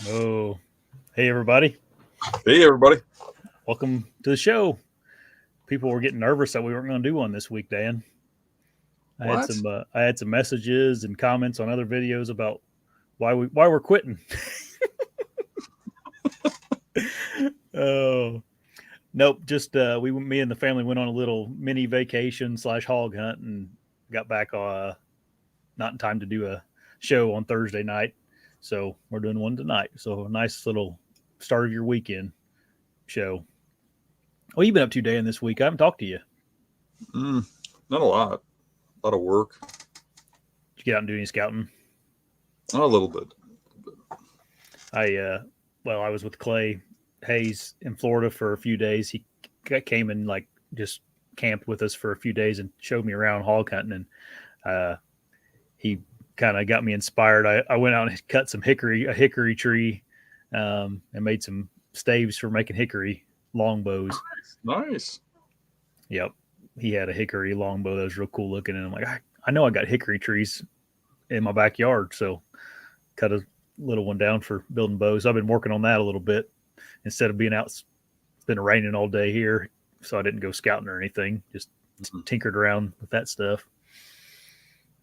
Oh, hey everybody! Hey, everybody. Welcome to the show. People were getting nervous that we weren't going to do one this week, Dan. What? I had some messages and comments on other videos about why we're quitting. Oh, nope. Just me and the family went on a little mini vacation slash hog hunt and got back not in time to do a show on Thursday night. So we're doing one tonight. So a nice little start of your weekend show. What have you been up to, Dan, this week? I haven't talked to you. Mm, Not a lot. A lot of work. Did you get out and do any scouting? A little bit. I was with Clay Hayes in Florida for a few days. He came and like just camped with us for a few days and showed me around hog hunting, and uh, he kind of got me inspired. I went out and cut a hickory tree, and made some staves for making hickory longbows. Nice. Yep, he had a hickory longbow that was real cool looking, and I'm like, I know I got hickory trees in my backyard, so cut a little one down for building bows. I've been working on that a little bit instead of being out. It's been raining all day here, so I didn't go scouting or anything. Just tinkered around with that stuff.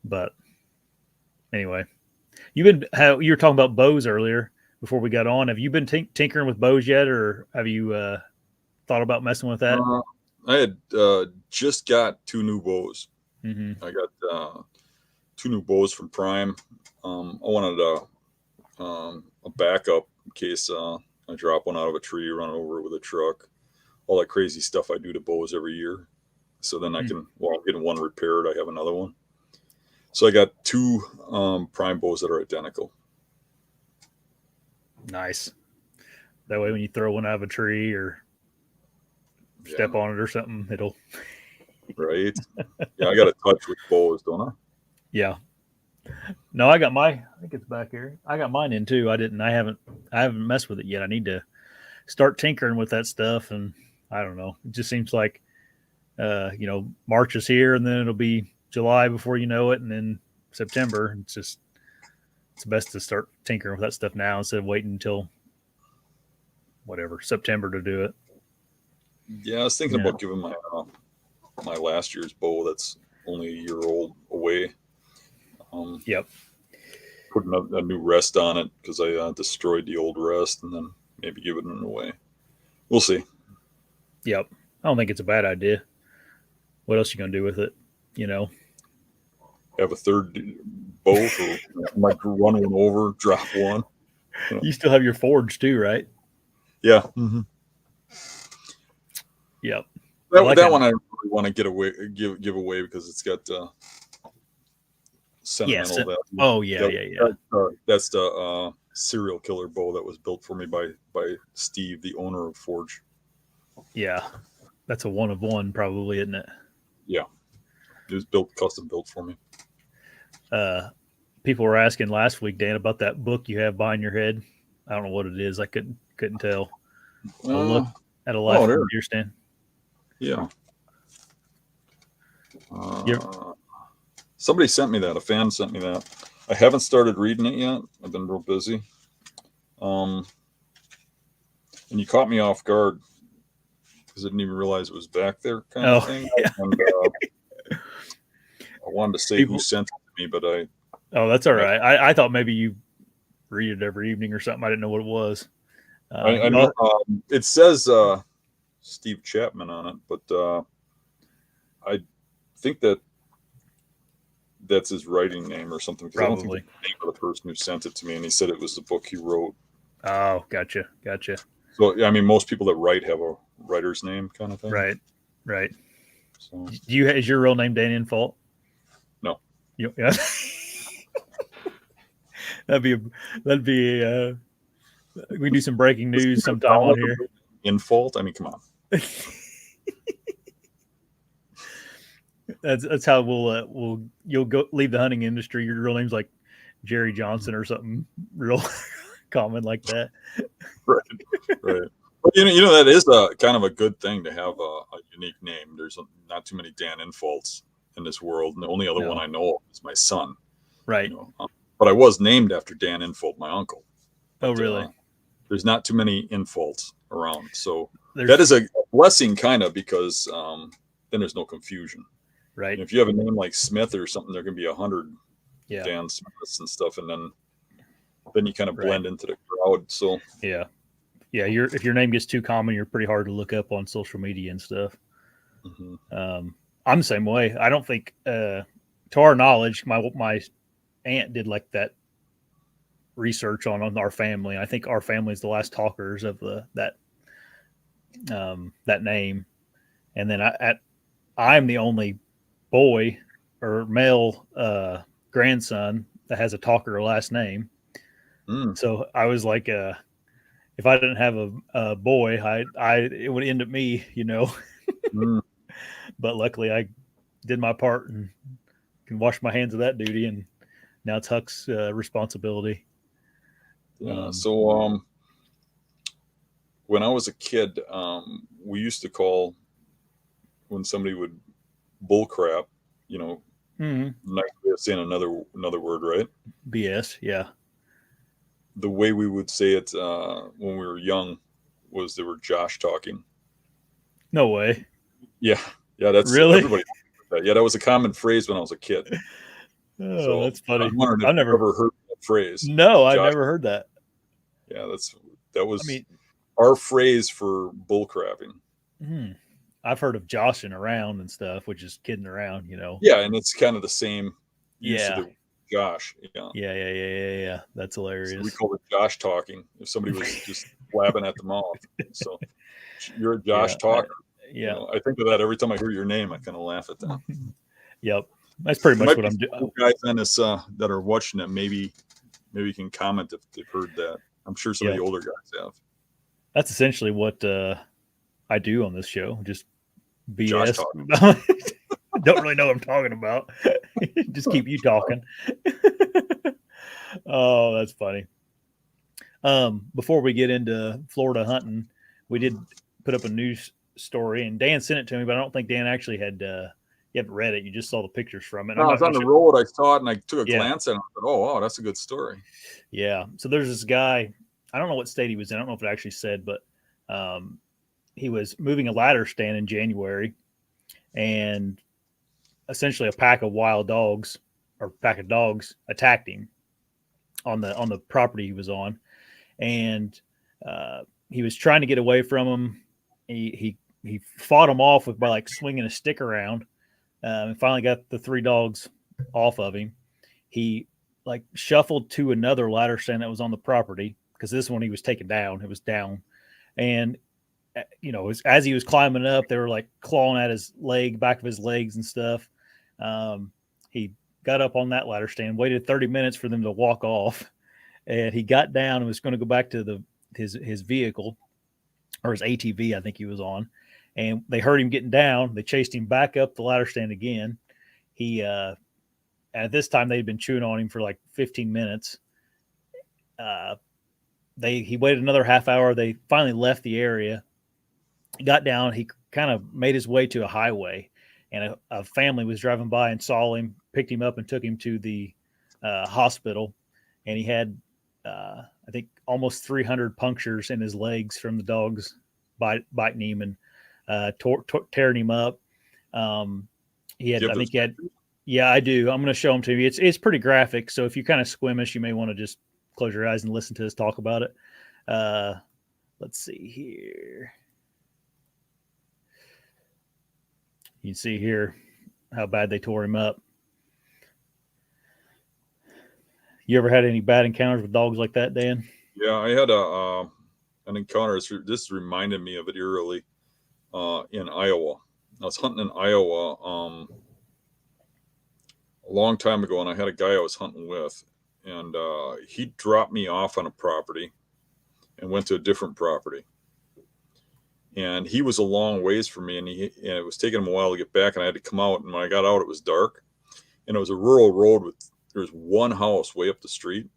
But anyway, you were talking about bows earlier before we got on. Have you been tinkering with bows yet, or have you thought about messing with that? Uh, I had just got two new bows. Mm-hmm. I got two new bows from Prime. I wanted a backup in case I drop one out of a tree, run over it with a truck. All that crazy stuff I do to bows every year. So then I can, while I'm getting one repaired, I have another one. So I got two Prime bows that are identical. Nice. That way, when you throw one out of a tree or step Yeah, on it or something, it'll. right. Yeah, I got a touch with bows, don't I? Yeah. No, I got my. I think it's back here. I got mine in too. I didn't. I haven't messed with it yet. I need to start tinkering with that stuff, and I don't know. It just seems like March is here, and then it'll be July before you know it, and then September. It's best to start tinkering with that stuff now instead of waiting until whatever September to do it. Yeah, I was thinking Yeah. about giving my last year's bow that's only a year old away. Um, Yep. Putting a new rest on it because I destroyed the old rest, and then maybe give it away. We'll see. Yep. I don't think it's a bad idea. What else you gonna do with it? You know. Have a third bow for might run one over, drop one. You still have your forge too, right? Yeah, mm-hmm. Yep. I that like that it. one I really want to give away because it's got Yes. sentimental value. Oh yeah, yeah, yeah. That's the serial killer bow that was built for me by Steve, the owner of Forge. Yeah. That's a one of one, probably, isn't it? Yeah, it was custom built for me. Uh, People were asking last week, Dan, about that book you have behind your head. I don't know what it is. I couldn't tell. Oh, look, Uh, at a life oh, from there. a deer stand. Yeah. You Somebody sent me that. A fan sent me that. I haven't started reading it yet. I've been real busy. Um, and you caught me off guard because I didn't even realize it was back there, kind of oh thing. yeah. And I wanted to say who People. sent it to me, but Oh, that's all I, right. I thought maybe you read it every evening or something. I didn't know what it was. I know No, it says Steve Chapman on it, but I think that's his writing name or something because I don't think probably. the name of the person who sent it to me, and he said it was the book he wrote. Oh, gotcha. So yeah, I mean, most people that write have a writer's name kind of thing. Right, right. So Is your real name Dan Infalt? no, Yeah. that'd be that'd be. We do some breaking news sometime on here. Infalt. I mean, come on. That's how you'll go leave the hunting industry. Your real name's like Jerry Johnson or something real common like that. Right, right. But you know that is a kind of a good thing to have a unique name. There's not too many Dan Infalts in this world, and the only other one No, I know of is my son. You right. know, but I was named after Dan Infalt, my uncle. Oh, but really? there's not too many infalts around. So There's that is a blessing, kind of, because then there's no confusion. right. If you have a name like Smith or something, there can be 100 Yeah. Dan Smiths and stuff, and then you kind of Right. blend into the crowd. So Yeah. Yeah. If your name gets too common, you're pretty hard to look up on social media and stuff. I'm the same way. I don't think, to our knowledge, my aunt did like that research on our family. I think our family is the last talkers of that name, and then I'm the only boy or male grandson that has a talker last name. So I was like, if I didn't have a boy, it would end up me, But luckily, I did my part and can wash my hands of that duty, and now it's Huck's responsibility. Yeah. So when I was a kid, we used to call when somebody would bull crap, nice way of saying another word, right? BS, yeah. The way we would say it when we were young was they were Josh talking. No way. Yeah, that's really. Everybody. Yeah, that was a common phrase when I was a kid. Oh, So that's funny. I'm wondering if you've ever heard that phrase. No, I've never heard that. Yeah, that was our phrase for bull crapping. I've heard of joshing around and stuff, which is kidding around, Yeah, and it's kind of the same use of the Josh. Yeah. That's hilarious. So we call it Josh talking if somebody was just blabbing at the mouth. So you're a Josh talker. I think of that every time I hear your name. I kind of laugh at that. Yep, that's pretty much what I'm doing. Guys on this that are watching it, maybe can comment if they've heard that. I'm sure some of the older guys have. That's essentially what I do on this show. Just BS. Don't really know what I'm talking about. Just keep you talking. Oh, that's funny. Before we get into Florida hunting, we did put up a news story, and Dan sent it to me, but I don't think Dan actually had. You haven't read it. You just saw the pictures from it. No, I was on the road. I saw it, and I took a glance at it. I thought, oh, wow, that's a good story. Yeah. So there's this guy. I don't know what state he was in. I don't know if it actually said, but he was moving a ladder stand in January, and essentially a pack of wild dogs or pack of dogs attacked him on the property he was on, and he was trying to get away from them. He fought them off by like swinging a stick around, and finally got the 3 dogs off of him. He like shuffled to another ladder stand that was on the property, because this one he was taken down. It was down, and as he was climbing up, they were like clawing at his back of his legs and stuff. He got up on that ladder stand, waited 30 minutes for them to walk off, and he got down and was going to go back to his vehicle, or his ATV, I think he was on. And they heard him getting down. They chased him back up the ladder stand again. He at this time they'd been chewing on him for like 15 minutes. He waited another half hour. They finally left the area. He got down. He kind of made his way to a highway, and a family was driving by and saw him, picked him up, and took him to the hospital. And he had, I think, almost 300 punctures in his legs from the dogs biting him and tearing him up. He had, I think he had, yeah, I do. I'm going to show them to you. It's pretty graphic. So if you're kind of squeamish, you may want to just close your eyes and listen to us talk about it. Let's see here. You can see here how bad they tore him up. You ever had any bad encounters with dogs like that, Dan? Yeah, I had an encounter. This reminded me of it eerily in Iowa. I was hunting in Iowa a long time ago, and I had a guy I was hunting with, and he dropped me off on a property and went to a different property. And he was a long ways from me, and it was taking him a while to get back, and I had to come out. And when I got out, it was dark, and it was a rural road there was one house way up the street.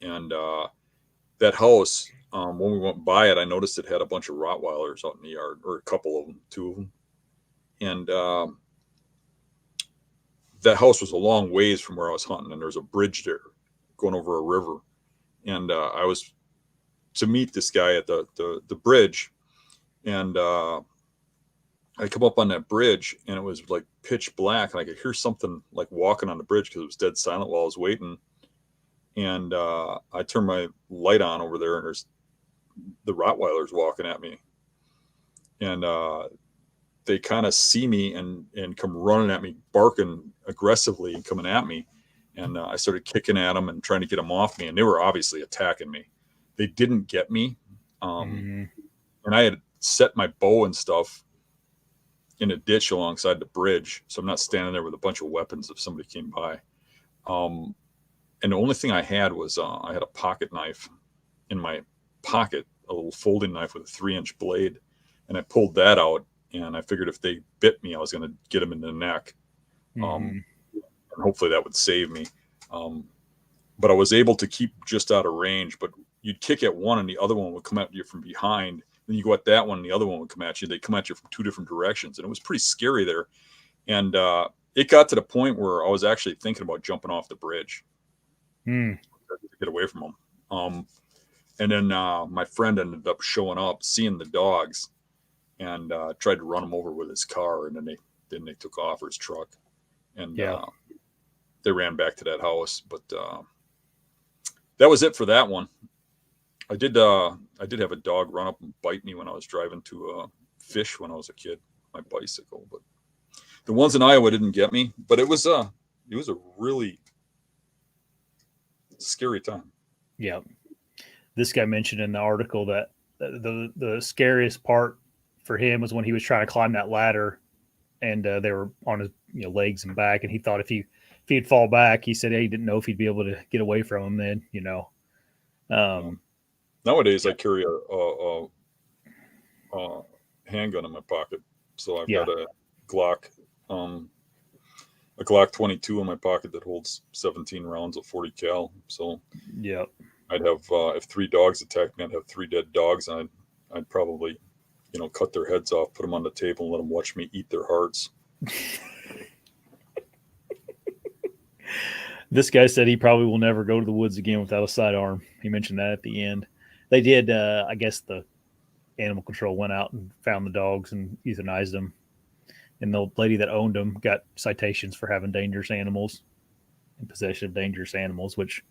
And that house, when we went by it, I noticed it had a bunch of Rottweilers out in the yard, or a couple of them, 2 of them. And that house was a long ways from where I was hunting, and there's a bridge there going over a river. and I was to meet this guy at the bridge, and I come up on that bridge, and it was like pitch black, and I could hear something like walking on the bridge because it was dead silent while I was waiting. And I turned my light on over there, and there's the Rottweilers walking at me, and they kind of see me and come running at me, barking aggressively and coming at me. And I started kicking at them and trying to get them off me, and they were obviously attacking me. They didn't get me, and I had set my bow and stuff in a ditch alongside the bridge, so I'm not standing there with a bunch of weapons if somebody came by. And the only thing I had was I had a pocket knife in my pocket, a little folding knife with a 3-inch blade, and I pulled that out, and I figured if they bit me, I was going to get them in the neck, and hopefully that would save me. But I was able to keep just out of range. But you'd kick at one, and the other one would come at you from behind. Then you go at that one, and the other one would come at you. They come at you from two different directions, and it was pretty scary there. And it got to the point where I was actually thinking about jumping off the bridge to get away from them. And then my friend ended up showing up, seeing the dogs, and tried to run them over with his car. And then they took off, or his truck, and they ran back to that house. But that was it for that one. I did have a dog run up and bite me when I was driving to fish when I was a kid, my bicycle. But the ones in Iowa didn't get me. But it was a really scary time. Yeah. This guy mentioned in the article that the scariest part for him was when he was trying to climb that ladder, and they were on his legs and back, and he thought if he'd fall back, he said he didn't know if he'd be able to get away from him then. Nowadays, I carry a handgun in my pocket, so I've got a Glock 22 in my pocket that holds 17 rounds of 40 cal. So I'd have if 3 dogs attacked me, I'd have 3 dead dogs, and I'd probably cut their heads off, put them on the table, and let them watch me eat their hearts. This guy said he probably will never go to the woods again without a sidearm. He mentioned that at the end. They did, I guess the animal control went out and found the dogs and euthanized them. And the lady that owned them got citations for having dangerous animals and possession of dangerous animals, which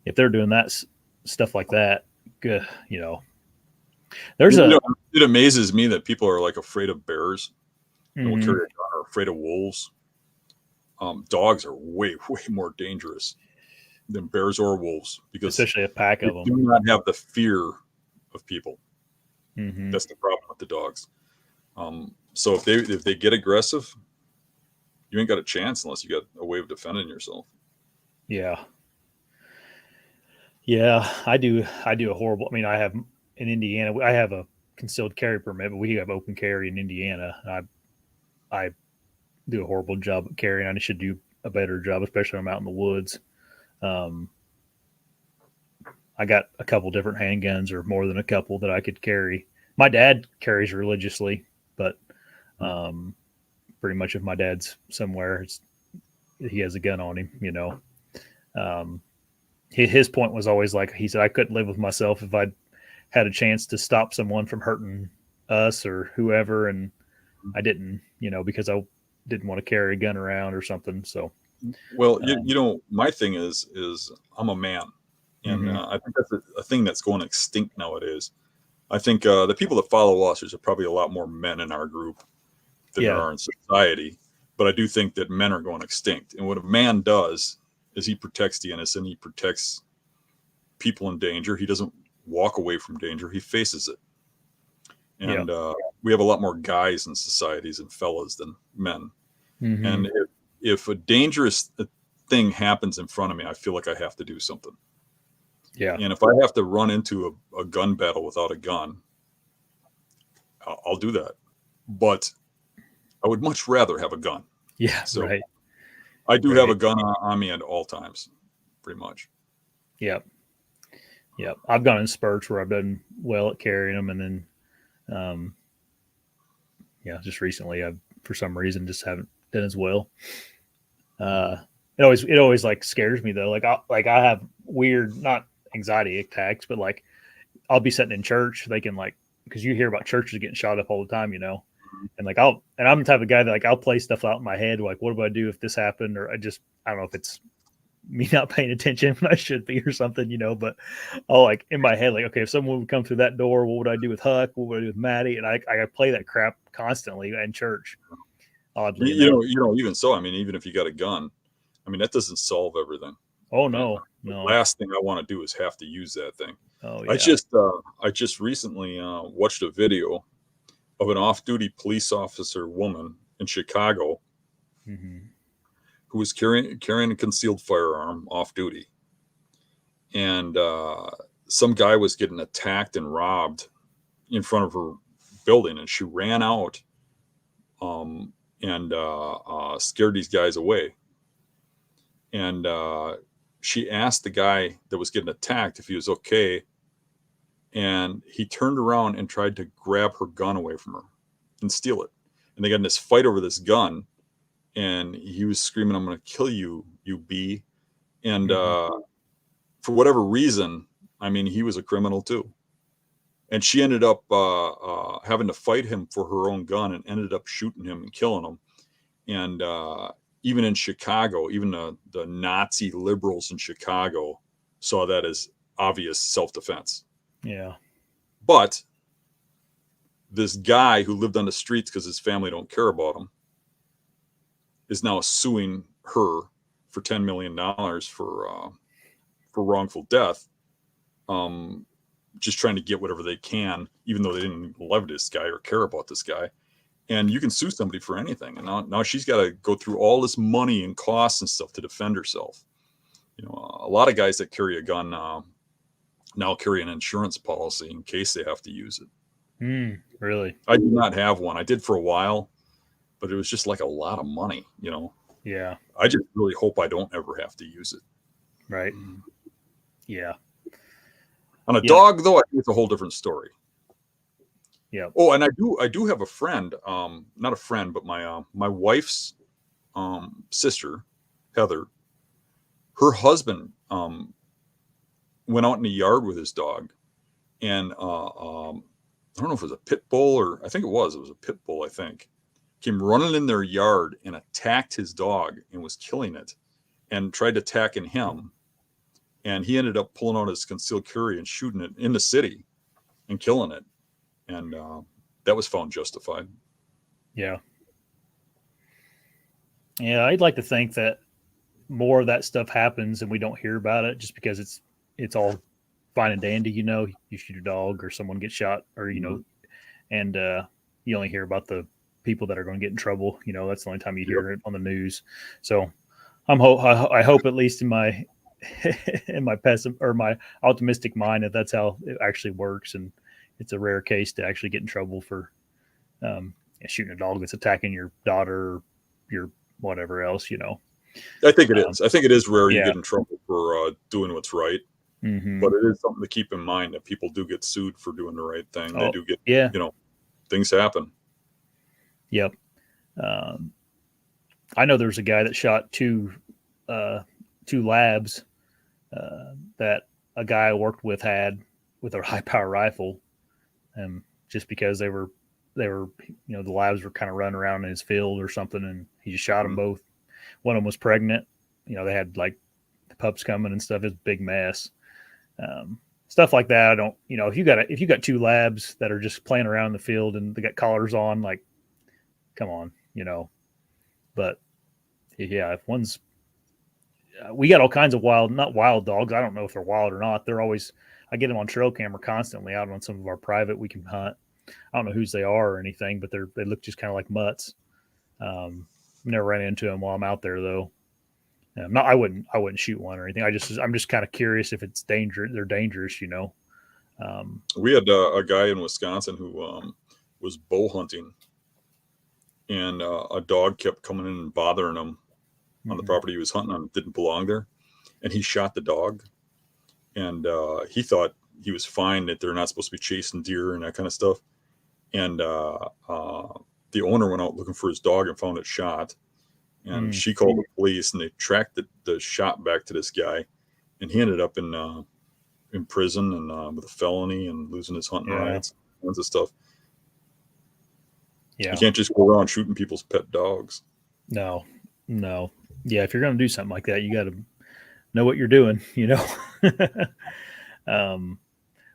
if they're doing that stuff like that, good, there's it amazes me that people are like afraid of bears and will carry a gun, or afraid of wolves. Dogs are way more dangerous than bears or wolves, because especially a pack of them do not have the fear of people. That's the problem with the dogs. So if they get aggressive, you ain't got a chance unless you got a way of defending yourself. Yeah, I do a horrible. I mean, I have in Indiana, I have a concealed carry permit, but we have open carry in Indiana. I do a horrible job at carrying. I should do a better job, especially when I'm out in the woods. I got a couple different handguns, or more than a couple, that I could carry. My dad carries religiously, but pretty much if my dad's somewhere, he has a gun on him, his point was always like, he said, I couldn't live with myself if I had a chance to stop someone from hurting us or whoever. And I didn't, because I didn't want to carry a gun around or something. So, well, my thing is I'm a man, and I think that's a thing that's going extinct nowadays. I think the people that follow us, there's probably a lot more men in our group than there are in society. But I do think that men are going extinct. And what a man does is he protects the innocent. He protects people in danger. He doesn't walk away from danger. He faces it. And we have a lot more guys in societies and fellas than men. And if a dangerous thing happens in front of me, I feel like I have to do something. Yeah. And if I have to run into a gun battle without a gun, I'll do that. But I would much rather have a gun. Yeah. So right. I do have a gun on me at all times, pretty much. Yep. I've gone in spurts where I've done well at carrying them, and then, just recently I've, for some reason, just haven't done as well. It always like scares me though. Like I have weird, not anxiety attacks, but like I'll be sitting in church, they can like, because you hear about churches getting shot up all the time, and like I'm the type of guy that like I'll play stuff out in my head, like what do I do if this happened, or I don't know if it's me not paying attention when I should be or something, but I'll like in my head, like, okay, if someone would come through that door, what would I do with Huck? What would I do with Maddie? And I play that crap constantly in church, oddly enough. Even so, I mean, even if you got a gun, I mean, that doesn't solve everything. Oh, And no. the last thing I want to do is have to use that thing. Oh, yeah. I just recently watched a video of an off-duty police officer woman in Chicago who was carrying a concealed firearm off duty, and some guy was getting attacked and robbed in front of her building, and she ran out and scared these guys away. And she asked the guy that was getting attacked if he was okay, and he turned around and tried to grab her gun away from her and steal it. And they got in this fight over this gun, and he was screaming, "I'm going to kill you, you bee." And for whatever reason, I mean, he was a criminal too. And she ended up having to fight him for her own gun, and ended up shooting him and killing him. And even in Chicago, even the Nazi liberals in Chicago saw that as obvious self-defense. Yeah. But this guy who lived on the streets because his family don't care about him is now suing her for $10 million for wrongful death, just trying to get whatever they can, even though they didn't love this guy or care about this guy. And you can sue somebody for anything. And now she's got to go through all this money and costs and stuff to defend herself. A lot of guys that carry a gun now carry an insurance policy in case they have to use it. Really? I do not have one. I did for a while, but it was just like a lot of money, Yeah. I just really hope I don't ever have to use it. Right. Yeah. On a dog, though, I think it's a whole different story. Yeah. Oh, and I do have a friend, not a friend, but my wife's sister, Heather. Her husband went out in the yard with his dog, and I don't know if it was a pit bull, or I think it was a pit bull, I think, came running in their yard and attacked his dog and was killing it, and tried attacking him. And he ended up pulling out his concealed carry and shooting it in the city and killing it. And that was found justified. Yeah. Yeah, I'd like to think that more of that stuff happens and we don't hear about it just because it's all fine and dandy, you shoot a dog or someone gets shot, or and you only hear about the people that are going to get in trouble. That's the only time you hear it on the news. So I hope, at least in my my optimistic mind, that that's how it actually works, and it's a rare case to actually get in trouble for shooting a dog that's attacking your daughter or your whatever else. I think it is. I think it is rare you Yeah. get in trouble for doing what's right. But it is something to keep in mind that people do get sued for doing the right thing. They do get, things happen. Yep. I know there's a guy that shot two labs that a guy I worked with had with a high power rifle, just because they were the labs were kind of running around in his field or something, and he just shot them both. One of them was pregnant. They had like the pups coming and stuff. It's a big mess. Stuff like that. I don't, if you got two labs that are just playing around in the field and they got collars on, like, come on, but yeah, if one's, we got all kinds of not wild dogs. I don't know if they're wild or not. They're always, I get them on trail camera constantly out on some of our private we can hunt. I don't know whose they are or anything, but they look just kind of like mutts. Never ran into them while I'm out there though. I wouldn't shoot one or anything. I'm just kind of curious if it's dangerous. They're dangerous, We had a guy in Wisconsin who was bow hunting, and a dog kept coming in and bothering him on the property he was hunting on. It didn't belong there, and he shot the dog. And he thought he was fine, that they're not supposed to be chasing deer and that kind of stuff. And the owner went out looking for his dog and found it shot. And she called the police, and they tracked the shot back to this guy, and he ended up in in prison and with a felony and losing his hunting Yeah. rights, tons of stuff. Yeah. You can't just go around shooting people's pet dogs. No. Yeah. If you're going to do something like that, you got to know what you're doing, you know?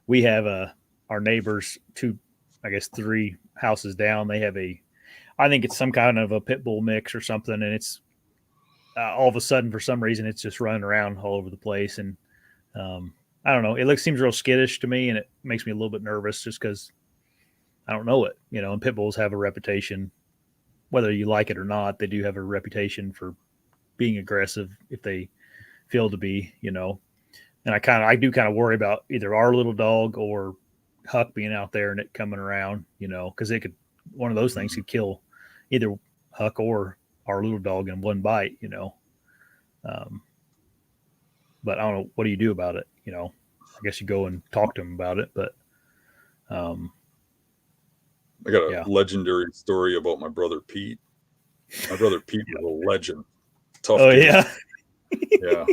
We have our neighbors, I guess 3 houses down. They have I think it's some kind of a pit bull mix or something. And it's all of a sudden, for some reason, it's just running around all over the place. And I don't know. It seems real skittish to me, and it makes me a little bit nervous just because I don't know it, you know. And pit bulls have a reputation, whether you like it or not. They do have a reputation for being aggressive if they feel to be, you know. And I do kind of worry about either our little dog or Huck being out there and it coming around, you know, because one of those things could kill either Huck or our little dog in one bite, you know. But I don't know, what do you do about it? You know, I guess you go and talk to him about it, but I got a legendary story about my brother Pete. My brother Pete was a legend. Tough dude. Yeah. Yeah.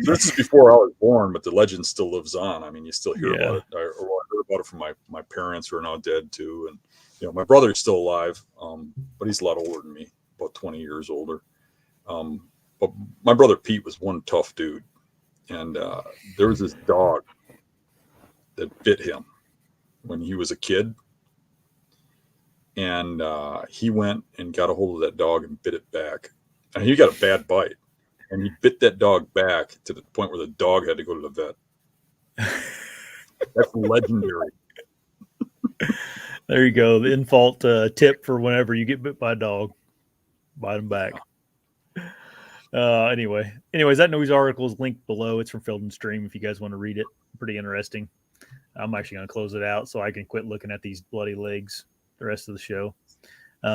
This is before I was born, but the legend still lives on. I mean, you still hear about it. I heard about it from my parents, who are now dead too. And you know, my brother's still alive, but he's a lot older than me, about 20 years older. But my brother Pete was one tough dude, and there was this dog that bit him when he was a kid, and he went and got a hold of that dog and bit it back, and he got a bad bite. And he bit that dog back to the point where the dog had to go to the vet. That's legendary. There you go. The Infalt tip for whenever you get bit by a dog, bite them back. Anyways, that news article is linked below. It's from Field and Stream if you guys want to read it. Pretty interesting. I'm actually going to close it out so I can quit looking at these bloody legs the rest of the show.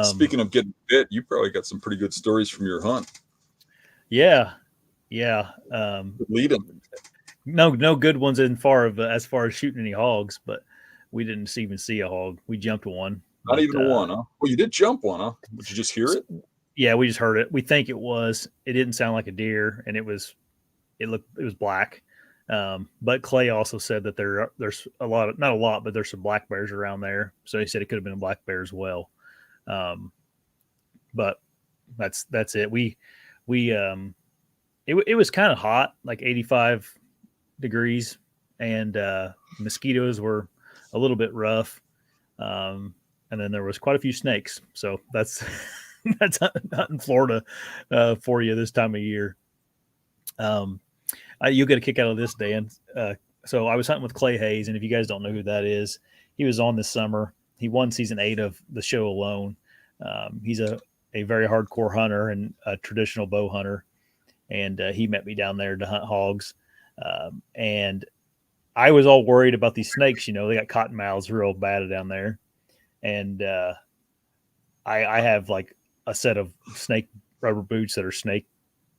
Speaking of getting bit, you probably got some pretty good stories from your hunt. Yeah. Leading. No good ones as far as shooting any hogs, but we didn't even see a hog. We jumped one. Not even one, huh? Well, you did jump one, huh? Did you just hear it? Yeah, we just heard it. We think it was. It didn't sound like a deer, and it was black. But Clay also said that there's not a lot, but there's some black bears around there. So he said it could have been a black bear as well. But that's it. It was kind of hot, like 85 degrees, and mosquitoes were a little bit rough. And then there was quite a few snakes. So that's not in Florida for you this time of year. You'll get a kick out of this, Dan. So I was hunting with Clay Hayes, and if you guys don't know who that is, he was on this summer. He won season 8 of the show alone. He's a very hardcore hunter and a traditional bow hunter. And he met me down there to hunt hogs. And I was all worried about these snakes. You know, they got cottonmouths real bad down there. And I have like a set of snake rubber boots that are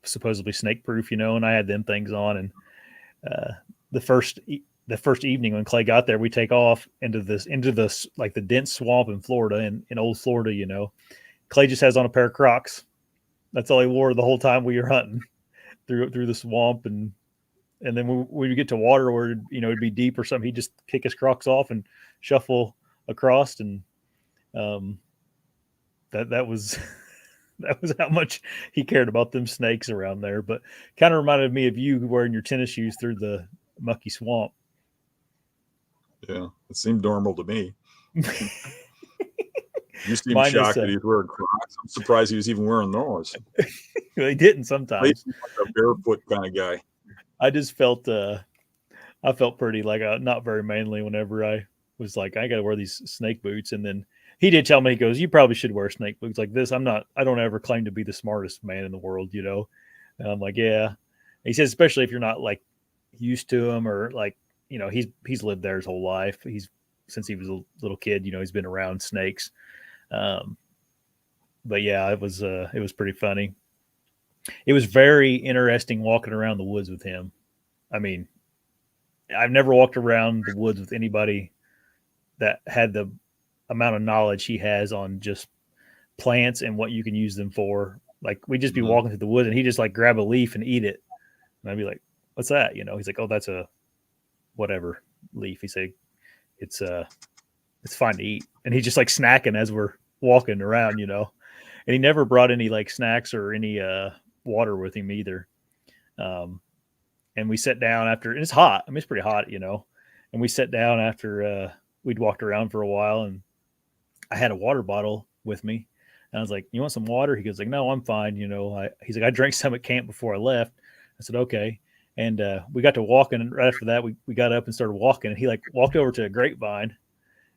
supposedly snake proof, you know, and I had them things on. And the first evening when Clay got there, we take off into this like the dense swamp in Florida, in old Florida, you know. Clay just has on a pair of Crocs. That's all he wore the whole time we were hunting through the swamp. And then when we would get to water where, you know, it'd be deep or something, he'd just kick his Crocs off and shuffle across. And that was that was how much he cared about them snakes around there. But kind of reminded me of you wearing your tennis shoes through the mucky swamp. Yeah, it seemed normal to me. You seem shocked that he was wearing Crocs. I'm surprised he was even wearing those. He didn't sometimes. He's like a barefoot kind of guy. I just felt I felt pretty like not very manly whenever I was like, I got to wear these snake boots. And then he did tell me, he goes, you probably should wear snake boots like this. I don't ever claim to be the smartest man in the world, you know? And I'm like, yeah. He says, especially if you're not like used to them or like, you know, he's lived there his whole life. Since he was a little kid, you know, he's been around snakes. But yeah, it was pretty funny. It was very interesting walking around the woods with him. I mean, I've never walked around the woods with anybody that had the amount of knowledge he has on just plants and what you can use them for. Like we'd just be walking through the woods and he'd just like grab a leaf and eat it. And I'd be like, what's that? You know, he's like, oh, that's a whatever leaf. He said it's fine to eat, and he's just like snacking as we're walking around, you know. And he never brought any like snacks or any water with him either. Um, and we sat down after, and it's hot. I mean, it's pretty hot, you know. And we sat down after we'd walked around for a while, and I had a water bottle with me. And I was like, "You want some water?" He goes like, "No, I'm fine." You know, he's like, "I drank some at camp before I left." I said, "Okay." And we got to walking, and right after that, we got up and started walking. And he like walked over to a grapevine,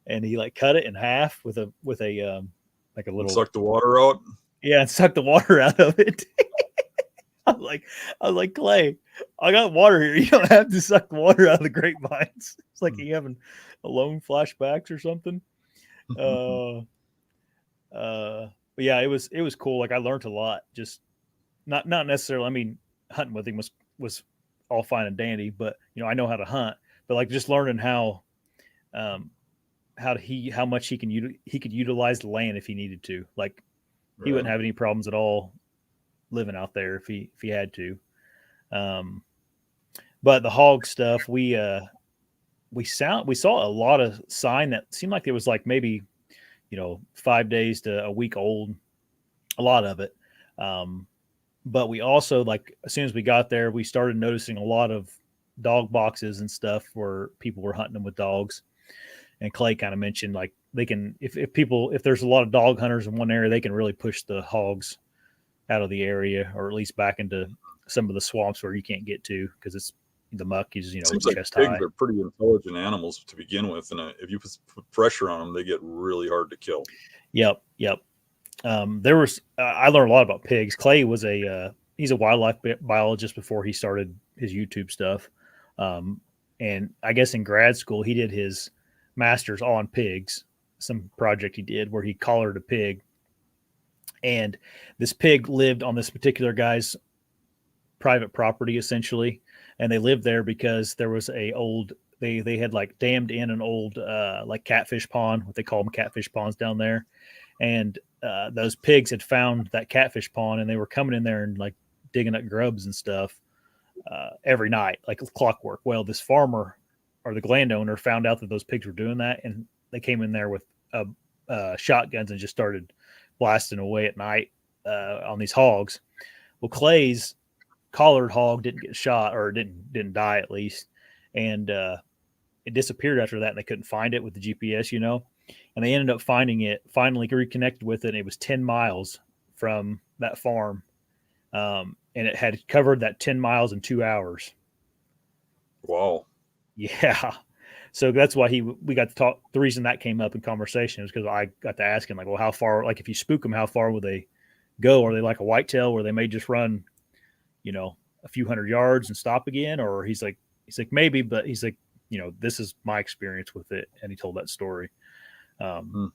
and he like cut it in half with a like a And little, suck the water out. yeah, and sucked the water out of it. I was like, Clay, I got water here. You don't have to suck the water out of the grapevines. It's like you having alone flashbacks or something. Uh, but yeah, it was cool. Like I learned a lot. Just not necessarily. I mean, hunting with him was all fine and dandy, but you know, I know how to hunt. But like just learning um, how much he could utilize the land if he needed to. Like he wouldn't Right. have any problems at all living out there if he had to. Um, but the hog stuff, we saw a lot of sign that seemed like it was like maybe 5 days to a week old, a lot of it. But we also, like, as soon as we got there, we started noticing a lot of dog boxes and stuff where people were hunting them with dogs. And Clay kind of mentioned like they can, if there's a lot of dog hunters in one area, they can really push the hogs out of the area, or at least back into some of the swamps where you can't get to because it's the muck is Seems like chest pigs high. are pretty intelligent animals to begin with, and if you put pressure on them, they get really hard to kill. Yep. There was I learned a lot about pigs. Clay was he's a wildlife biologist before he started his YouTube stuff, and I guess in grad school he did his master's on pigs. Some project he did where he collared a pig, and this pig lived on this particular guy's private property essentially, and they lived there because there was a old they had like dammed in an old like catfish pond, what they call them, catfish ponds down there, and those pigs had found that catfish pond, and they were coming in there and like digging up grubs and stuff every night, like clockwork. Well, this farmer or the landowner found out that those pigs were doing that, and they came in there with shotguns and just started blasting away at night on these hogs. Well, Clay's collared hog didn't get shot, or didn't die at least, and it disappeared after that, and they couldn't find it with the GPS, and they ended up finding it, finally reconnected with it, and it was 10 miles from that farm, and it had covered that 10 miles in 2 hours. Wow. Yeah. So that's why we got to talk. The reason that came up in conversation is because I got to ask him, like, well, how far, like if you spook them, how far will they go? Are they like a whitetail where they may just run, a few hundred yards and stop again? Or he's like, maybe, but he's like, this is my experience with it. And he told that story. So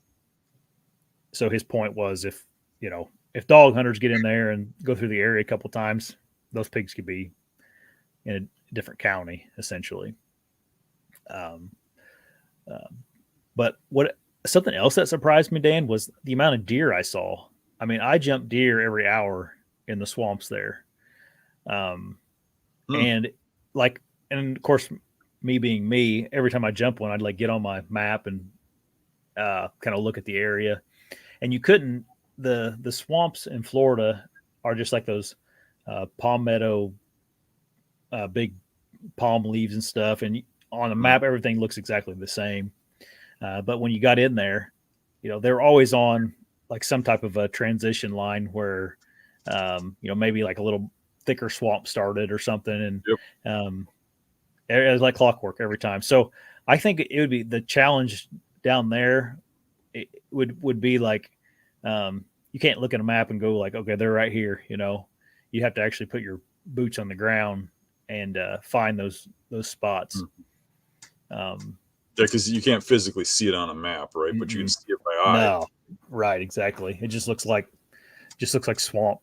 his point was, if dog hunters get in there and go through the area a couple times, those pigs could be in a different county essentially. But something else that surprised me, Dan, was the amount of deer I saw. I mean, I jump deer every hour in the swamps there. And like, and of course, me being me, every time I jump one, I'd like get on my map and kind of look at the area. And you couldn't, the swamps in Florida are just like those palmetto, big palm leaves and stuff. And on the map, everything looks exactly the same. But when you got in there, they're always on like some type of a transition line where, maybe like a little thicker swamp started or something. And it was like clockwork every time. So I think it would be the challenge down there. It would be like, you can't look at a map and go like, okay, they're right here. You have to actually put your boots on the ground and find those spots. Because you can't physically see it on a map, right? But you can see it by eye. No, right, exactly. It just looks like swamp.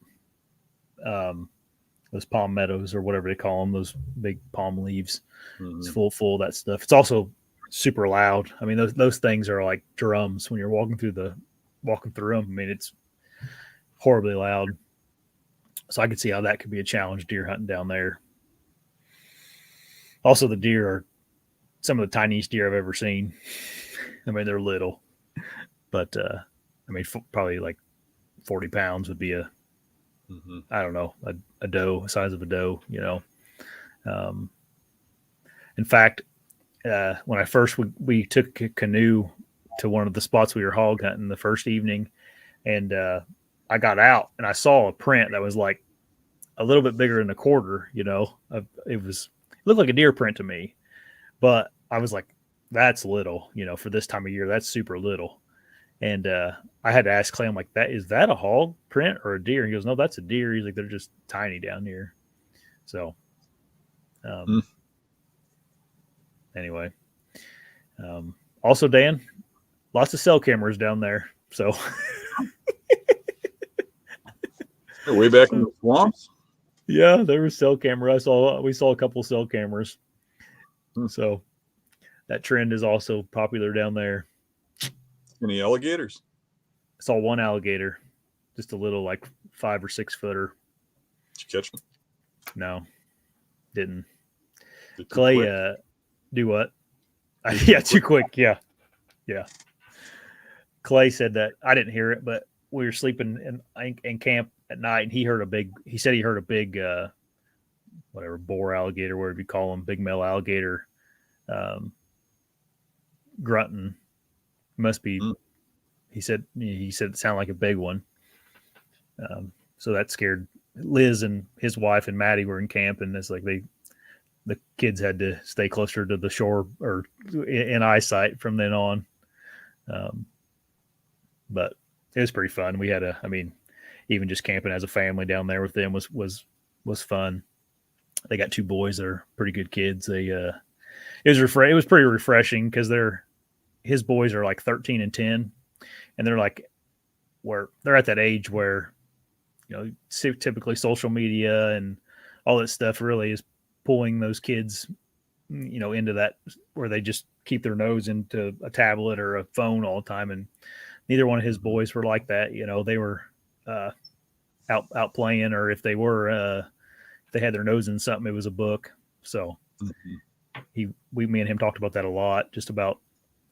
Those palm meadows or whatever they call them, those big palm leaves. It's full of that stuff. It's also super loud. I mean, those things are like drums when you're walking through them. I mean, it's horribly loud. So I could see how that could be a challenge deer hunting down there. Also, the deer are some of the tiniest deer I've ever seen. I mean, they're little, but I mean, probably like 40 pounds would be I don't know, a doe, size of a doe, you know. Um, in fact, when I first we took a canoe to one of the spots we were hog hunting the first evening, and I got out and I saw a print that was like a little bit bigger than a quarter. You know, it looked like a deer print to me, but I was like, that's little. You know, for this time of year, that's super little. And I had to ask Clay, I'm like, is that a hog print or a deer? He goes, no, that's a deer. He's like, they're just tiny down here. So, anyway, also Dan, lots of cell cameras down there. So way back in the swamps. Yeah, there was cell camera. We saw a couple cell cameras. So that trend is also popular down there. Any alligators? I saw one alligator, just a little like 5 or 6 footer. Did you catch him? No, didn't. Clay, do what? Too quick. Yeah. Clay said that I didn't hear it, but we were sleeping in camp at night, and he said he heard a big, whatever, boar alligator, whatever you call them, big male alligator, grunting. Must be. He said it sounded like a big one. So that scared Liz, and his wife and Maddie were in camp, and it's like the kids had to stay closer to the shore or in eyesight from then on. But it was pretty fun. We had even just camping as a family down there with them was fun. They got 2 boys that are pretty good kids. It was pretty refreshing because his boys are like 13 and 10, and they're like where they're at that age where, you know, typically social media and all that stuff really is pulling those kids, you know, into that where they just keep their nose into a tablet or a phone all the time. And neither one of his boys were like that. You know, they were out playing, or if they they had their nose in something, it was a book. So me and him talked about that a lot, just about,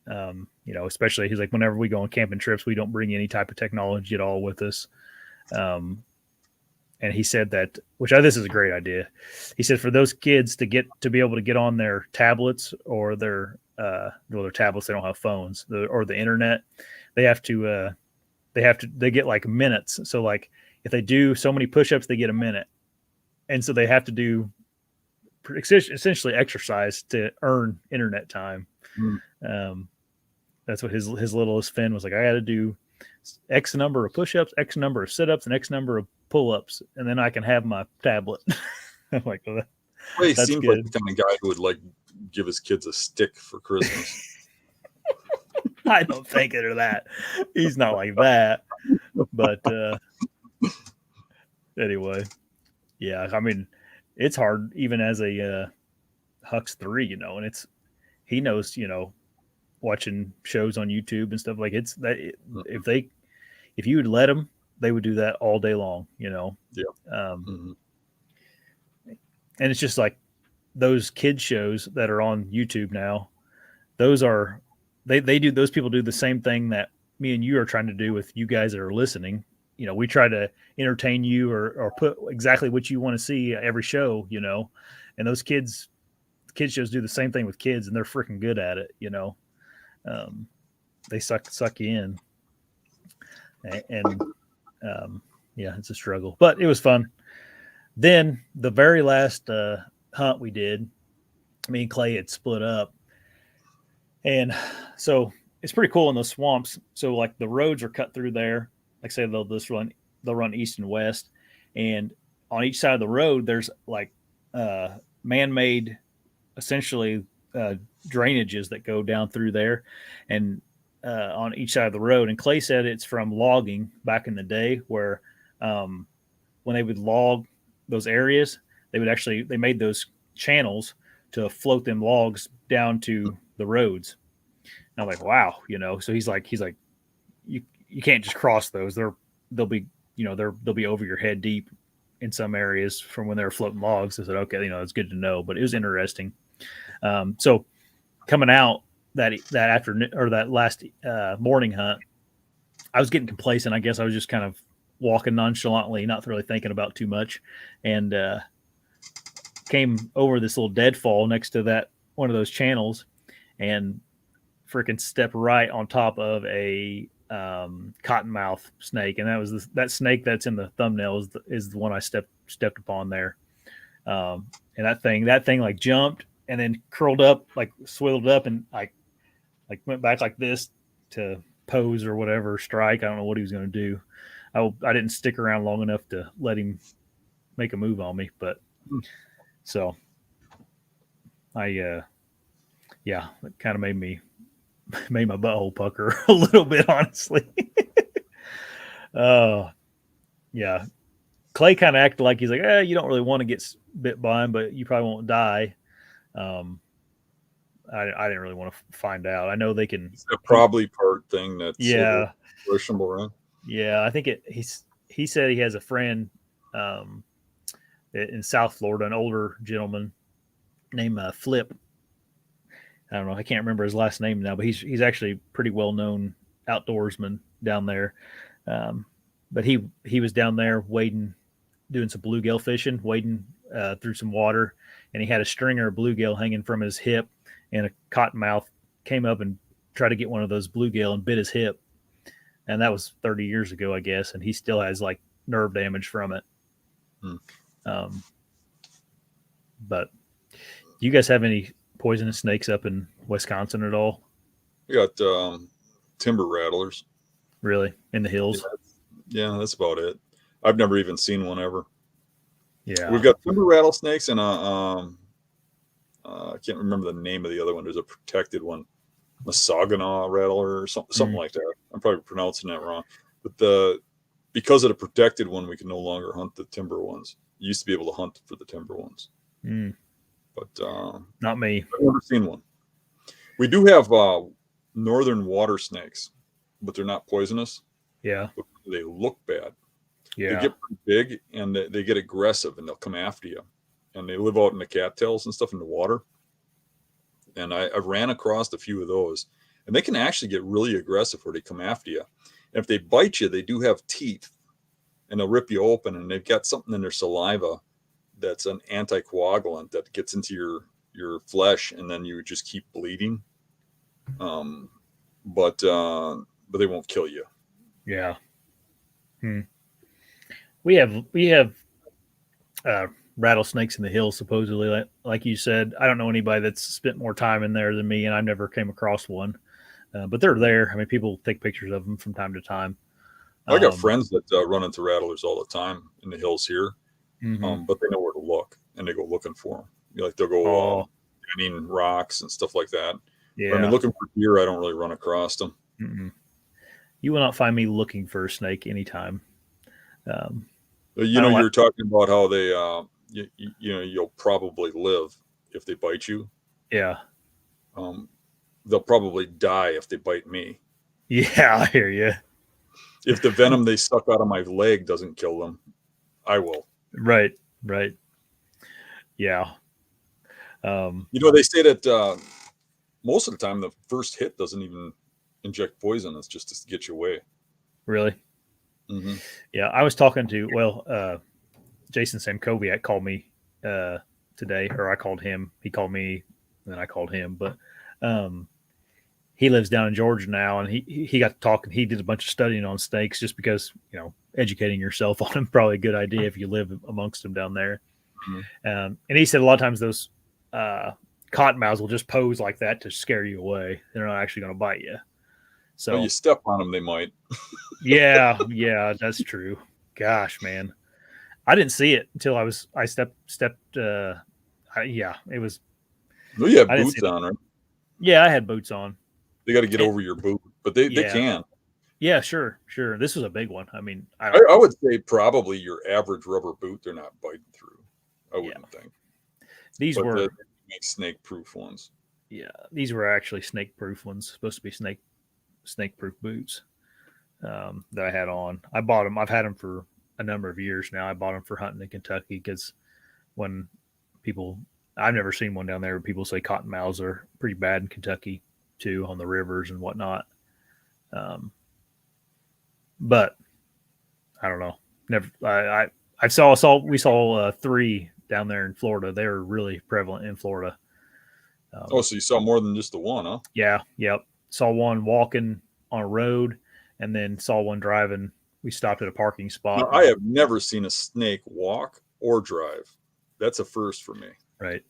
you know, especially he's like, whenever we go on camping trips, we don't bring any type of technology at all with us. And he said that, this is a great idea. He said for those kids to be able to get on their tablets or their tablets, they don't have phones, or the internet, they get like minutes. So like if they do so many push-ups, they get a minute. And so they have to do essentially exercise to earn internet time. That's what his littlest Finn was like. I got to do X number of push-ups, X number of sit-ups, and X number of pull-ups, and then I can have my tablet. I'm like, well, he seems good. Like the kind of guy who would like give his kids a stick for Christmas. I don't think of that. He's not like that. But anyway, yeah, I mean, it's hard even as a Hux 3, you know, and he knows, you know, watching shows on YouTube and stuff like if you would let them, they would do that all day long, you know? Yeah. And it's just like those kids shows that are on YouTube now, those people do the same thing that me and you are trying to do with you guys that are listening. You know, we try to entertain you or put exactly what you want to see every show, you know, and those kids shows do the same thing with kids, and they're freaking good at it, you know. They suck you in, and yeah, it's a struggle, but it was fun. Then the very last hunt we did, me and Clay had split up, and so it's pretty cool in those swamps. So like the roads are cut through there. Like I say, they'll run east and west, and on each side of the road there's like man-made, essentially drainages that go down through there, and on each side of the road. And Clay said it's from logging back in the day, where when they would log those areas, they made those channels to float them logs down to the roads. And I'm like, wow, you know. So he's like, you can't just cross those. They'll be over your head deep in some areas from when they were floating logs. I said, okay, you know, it's good to know, but it was interesting. So coming out that afternoon or that last morning hunt, I was getting complacent. I guess I was just kind of walking nonchalantly, not really thinking about too much, and came over this little deadfall next to that one of those channels, and freaking stepped right on top of a cottonmouth snake, and that was that snake that's in the thumbnail is the one I stepped upon there. And that thing like jumped and then curled up, like swiveled up, and like went back like this to pose or whatever, strike. I don't know what he was going to do. I didn't stick around long enough to let him make a move on me, but so I yeah, it kind of made my butthole pucker a little bit, honestly. uh yeah. Clay kind of acted like he's like, you don't really want to get bit by him, but you probably won't die. um I didn't really want to find out. I know they can. It's a probably part thing that's a little Yeah, questionable, right? yeah. I think he said he has a friend in South Florida, an older gentleman named Flip. I don't know. I can't remember his last name now, but he's actually pretty well known outdoorsman down there. Um, but he was down there wading, doing some bluegill fishing, wading through some water, and he had a stringer of bluegill hanging from his hip, and a cottonmouth came up and tried to get one of those bluegill and bit his hip, and that was 30 years ago, I guess, and he still has like nerve damage from it. Hmm. Um, but do you guys have any poisonous snakes up in Wisconsin at all? We got timber rattlers. Really, in the hills? Yeah, that's about it. I've never even seen one ever. Yeah. We've got timber rattlesnakes and I can't remember the name of the other one. There's a protected one, Masogana rattler or something like that. I'm probably pronouncing that wrong, but because of the protected one, we can no longer hunt the timber ones. You used to be able to hunt for the timber ones, but Not me. I've never seen one. We do have northern water snakes, but they're not poisonous. Yeah. But they look bad. Yeah. They get pretty big and they get aggressive and they'll come after you. And they live out in the cattails and stuff in the water. And I've ran across a few of those. And they can actually get really aggressive where they come after you. And if they bite you, they do have teeth. And they'll rip you open. And they've got something in their saliva that's an anticoagulant that gets into your flesh. And then you just keep bleeding. But they won't kill you. Yeah. We have rattlesnakes in the hills, supposedly, like you said. I don't know anybody that's spent more time in there than me, and I've never came across one. But they're there. I mean, people take pictures of them from time to time. I got friends that run into rattlers all the time in the hills here, Mm-hmm. but they know where to look, and they go looking for them. Like they'll go, rocks and stuff like that. Yeah. But, I mean, looking for deer, I don't really run across them. Mm-mm. You will not find me looking for a snake anytime. You're talking about how they, you'll probably live if they bite you. Yeah. They'll probably die if they bite me. Yeah, I hear you. If the venom they suck out of my leg doesn't kill them, I will. Right. Yeah. They say that most of the time the first hit doesn't even inject poison. It's just to get you away. Really? Mm-hmm. Yeah, I was talking to Jason Samkoviak called me today, or I called him. He called me, and then I called him. But he lives down in Georgia now, and he got to talking. He did a bunch of studying on snakes, just because educating yourself on them probably a good idea if you live amongst them down there. Mm-hmm. And he said a lot of times those cottonmouths will just pose like that to scare you away. They're not actually going to bite you. So you step on them, they might. yeah, that's true. Gosh, man, I didn't see it until I stepped. It was. Well, you have boots on, right? Yeah, I had boots on. They got to get over your boot, but they can. Yeah, sure. This was a big one. I mean, I would say probably your average rubber boot, they're not biting through. I wouldn't think. These were snake-proof ones. Yeah, these were actually snake-proof ones. Supposed to be snake-proof boots that I had on. I bought them. I've had them for a number of years now. I bought them for hunting in Kentucky because when people I've never seen one down there. People say cottonmouths are pretty bad in Kentucky too, on the rivers and whatnot. But I don't know. Never. We saw 3 down there in Florida. They were really prevalent in Florida. So you saw more than just the one, huh? Yeah. Yep. Saw one walking on a road, and then saw one driving. We stopped at a parking spot. Now, I have never seen a snake walk or drive. That's a first for me. Right.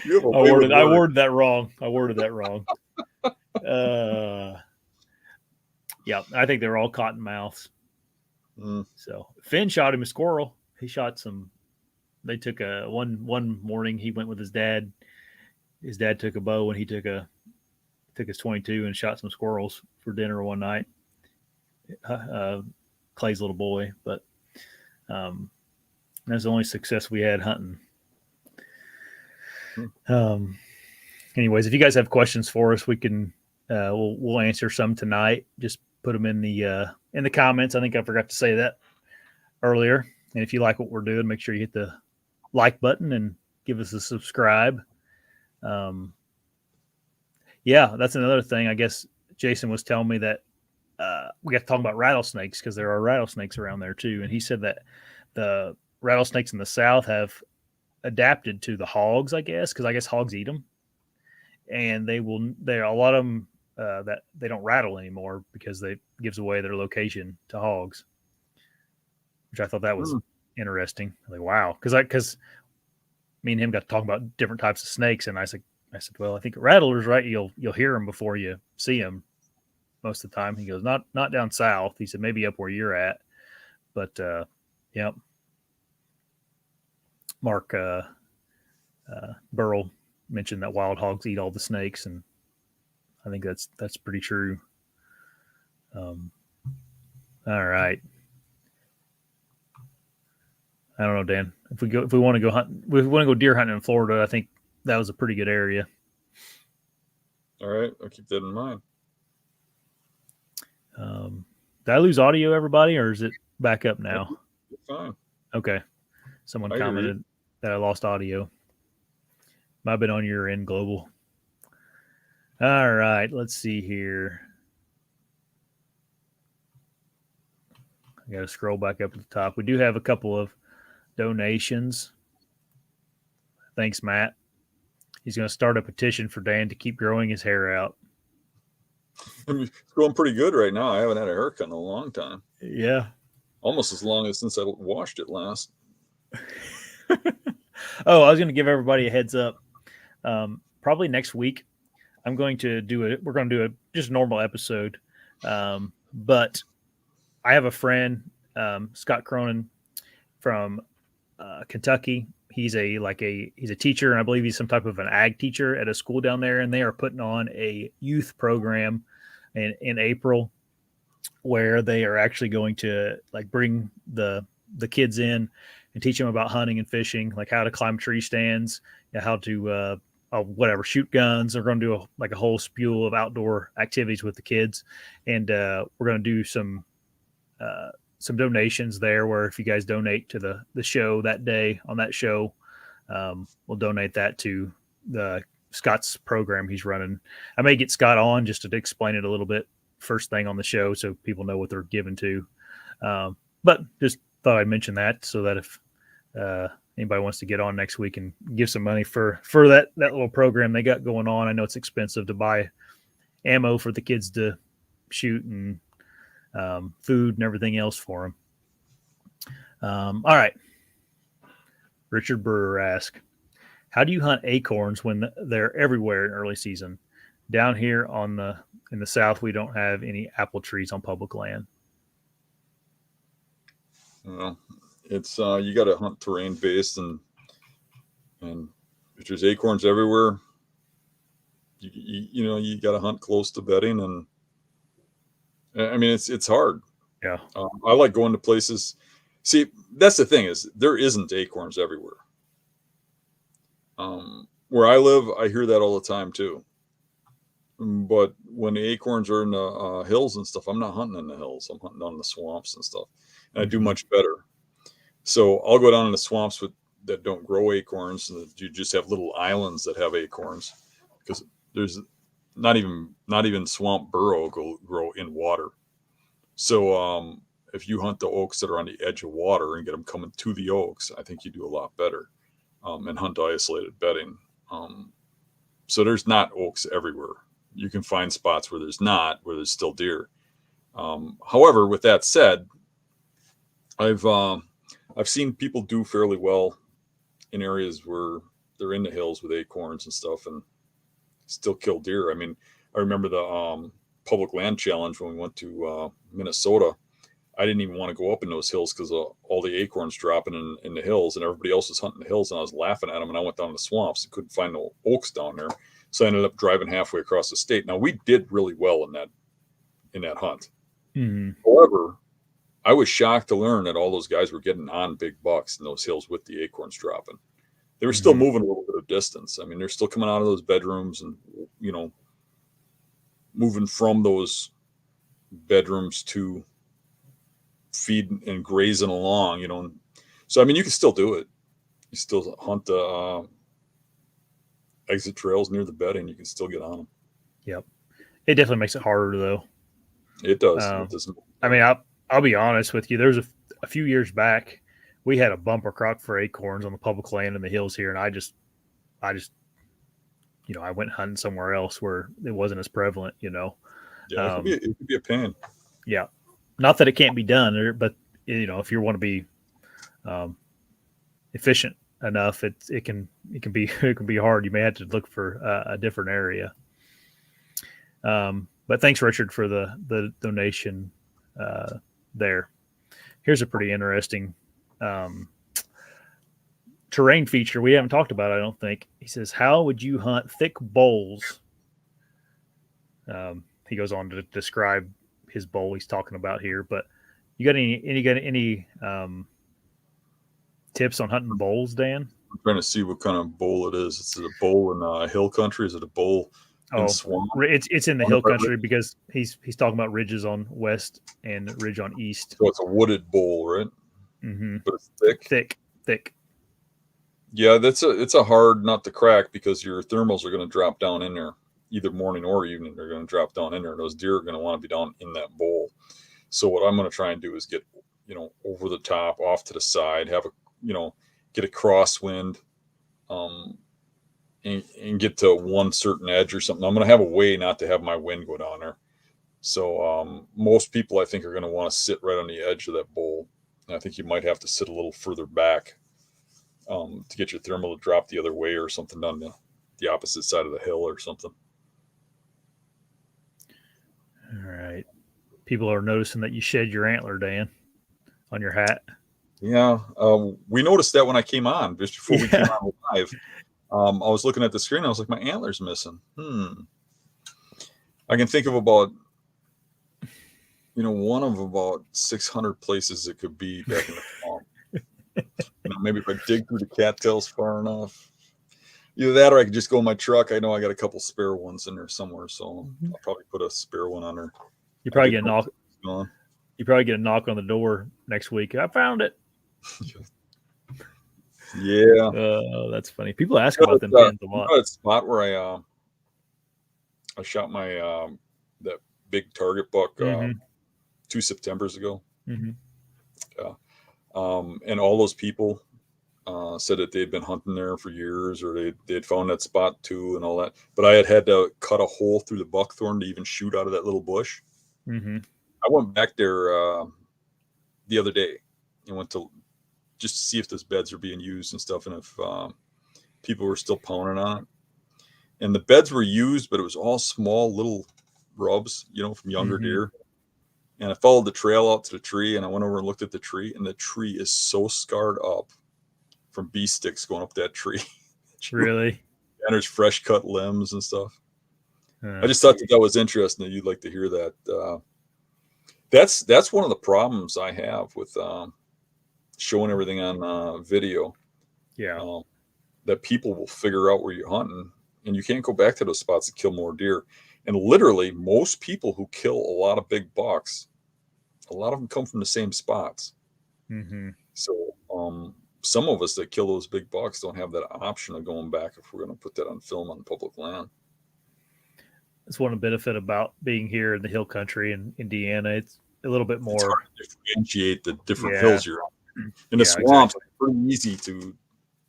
You have a I way with worded words. that wrong. Yeah, I think they were all cottonmouths. Mm. So Finn shot him a squirrel. He shot some. They took a one morning. He went with his dad. His dad took a bow and he took his 22 and shot some squirrels for dinner one night. Clay's little boy, but that's the only success we had hunting. Anyways, if you guys have questions for us, we can we'll answer some tonight. Just put them in the comments. I think I forgot to say that earlier. And if you like what we're doing, make sure you hit the like button and give us a subscribe. Yeah, that's another thing. I guess Jason was telling me that we got to talk about rattlesnakes because there are rattlesnakes around there too. And he said that the rattlesnakes in the South have adapted to the hogs, I guess, because I guess hogs eat them. And there are a lot of them that they don't rattle anymore because they gives away their location to hogs, which I thought that was interesting. Like, wow, because me and him got to talk about different types of snakes, and I said, well, I think rattlers, right? You'll hear them before you see them most of the time. He goes, not down south. He said maybe up where you're at, but yep. Mark Burrell mentioned that wild hogs eat all the snakes, and I think that's pretty true. All right. I don't know, Dan. If we want to go hunt, if we want to go deer hunting in Florida, I think that was a pretty good area. All right, I'll keep that in mind. Did I lose audio, everybody, or is it back up now? You're fine. Okay. Someone commented that I lost audio. Might have been on your end, Global. All right, let's see here. I got to scroll back up at the top. We do have a couple of donations. Thanks, Matt. He's going to start a petition for Dan to keep growing his hair out. It's going pretty good right now. I haven't had a haircut in a long time. Yeah. Almost as long as since I washed it last. Oh, I was going to give everybody a heads up. Probably next week, we're going to do a just normal episode. But I have a friend, Scott Cronin from Kentucky. He's a teacher, and I believe he's some type of an ag teacher at a school down there. And they are putting on a youth program in April where they are actually going to like bring the kids in and teach them about hunting and fishing, like how to climb tree stands, how to shoot guns. They're going to do a whole spew of outdoor activities with the kids, and we're going to do some donations there. Where if you guys donate to the show that day on that show, we'll donate that to the Scott's program he's running. I may get Scott on just to explain it a little bit first thing on the show so people know what they're given to. But just thought I'd mention that so that if anybody wants to get on next week and give some money for that little program they got going on. I know it's expensive to buy ammo for the kids to shoot and food and everything else for them. All right. Richard Brewer asks, how do you hunt acorns when they're everywhere in early season? Down here in the South, we don't have any apple trees on public land. Well, it's you got to hunt terrain based, and if there's acorns everywhere, you got to hunt close to bedding, and I mean it's hard. Yeah, I like going to places. See, that's the thing is there isn't acorns everywhere. Where I live, I hear that all the time too. But when the acorns are in the hills and stuff, I'm not hunting in the hills. I'm hunting on the swamps and stuff, and I do much better. So I'll go down in the swamps that don't grow acorns, and you just have little islands that have acorns, because there's not even swamp burrow grow in water. So if you hunt the oaks that are on the edge of water and get them coming to the oaks, I think you do a lot better, and hunt isolated bedding. So there's not oaks everywhere. You can find spots where there's still deer. However, with that said, I've seen people do fairly well in areas where they're in the hills with acorns and stuff and still kill deer. I mean, I remember the public land challenge when we went to Minnesota. I didn't even want to go up in those hills because all the acorns dropping in the hills, and everybody else was hunting the hills, and I was laughing at them. And I went down the swamps and couldn't find no oaks down there, so I ended up driving halfway across the state. Now we did really well in that hunt. Mm-hmm. However, I was shocked to learn that all those guys were getting on big bucks in those hills with the acorns dropping. They were still moving a little bit of distance. I mean, they're still coming out of those bedrooms and, moving from those bedrooms to feed and grazing along. So, I mean, you can still do it. You still hunt the exit trails near the bedding. You can still get on them. Yep. It definitely makes it harder, though. It does. I mean, I'll be honest with you. There was a few years back, we had a bumper crop for acorns on the public land in the hills here, and I just, I went hunting somewhere else where it wasn't as prevalent. Yeah, it could be a pain. Yeah, not that it can't be done, but if you want to be efficient enough, it can be hard. You may have to look for a different area. But thanks, Richard, for the donation there. Here's a pretty interesting terrain feature we haven't talked about, I don't think. He says, how would you hunt thick boles? He goes on to describe his bowl he's talking about here, but you got any tips on hunting bowls, Dan? I'm trying to see what kind of bowl it is. Is it a bowl in hill country? Is it a bowl in swamp? It's in the hill country because he's talking about ridges on west and ridge on east. So it's a wooded bowl, right? Mm-hmm. But it's thick. Yeah, it's a hard nut to crack because your thermals are going to drop down in there, either morning or evening. They're going to drop down in there. Those deer are going to want to be down in that bowl. So what I'm going to try and do is get over the top, off to the side, have get a crosswind, and get to one certain edge or something. I'm going to have a way not to have my wind go down there. So most people, I think, are going to want to sit right on the edge of that bowl. And I think you might have to sit a little further back to get your thermal to drop the other way or something on the opposite side of the hill or something. All right. People are noticing that you shed your antler, Dan, on your hat. Yeah. We noticed that when I came on, just before we came on live. I was looking at the screen. I was like, my antler's missing. I can think of about, one of about 600 places it could be back in the swamp. Maybe if I dig through the cattails far enough. Either that or I could just go in my truck. I know I got a couple spare ones in there somewhere, so I'll probably put a spare one on there. You probably get a knock. You probably get a knock on the door next week. I found it. Yeah. That's funny. People ask about them pins a lot. That spot where I shot my that big target buck 2 Septembers ago. Mm-hmm. Yeah. And all those people said that they'd been hunting there for years, or they'd found that spot too, and all that. But I had to cut a hole through the buckthorn to even shoot out of that little bush. Mm-hmm. I went back there the other day and went to just to see if those beds are being used and stuff, and if people were still pounding on it. And the beds were used, but it was all small little rubs, from younger deer. And I followed the trail out to the tree, and I went over and looked at the tree, and the tree is so scarred up from bee sticks going up that tree. Really? And there's fresh cut limbs and stuff. I just thought that was interesting that you'd like to hear that. That's one of the problems I have with showing everything on video. Yeah. That people will figure out where you're hunting, and you can't go back to those spots to kill more deer. And literally, most people who kill a lot of big bucks, a lot of them come from the same spots. Mm-hmm. So some of us that kill those big bucks don't have that option of going back if we're going to put that on film on public land. It's one benefit about being here in the hill country in Indiana. It's a little bit more. It's hard to differentiate the different Yeah. hills you're on. In the swamps, it's pretty easy to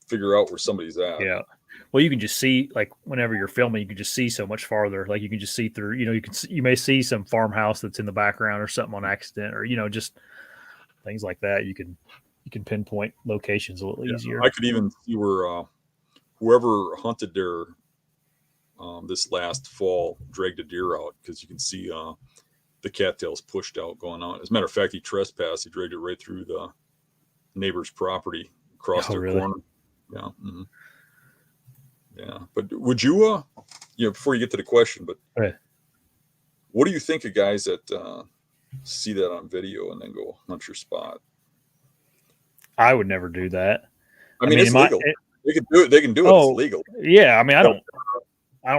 figure out where somebody's at. Yeah. Well, you can just see, like, whenever you're filming, you can just see so much farther. Like, you can just see through, you may see some farmhouse that's in the background or something on accident, or, just things like that. You can pinpoint locations a little easier. I could even see where whoever hunted there this last fall dragged a deer out, because you can see the cattails pushed out going on. As a matter of fact, he trespassed. He dragged it right through the neighbor's property, across their corner. Yeah. Mm-hmm. Yeah. But would you, before you get to the question, but what do you think of guys that see that on video and then go hunt your spot? I would never do that. I mean, it's legal. They can do it. They can do it. It's legal. Yeah. I mean, I don't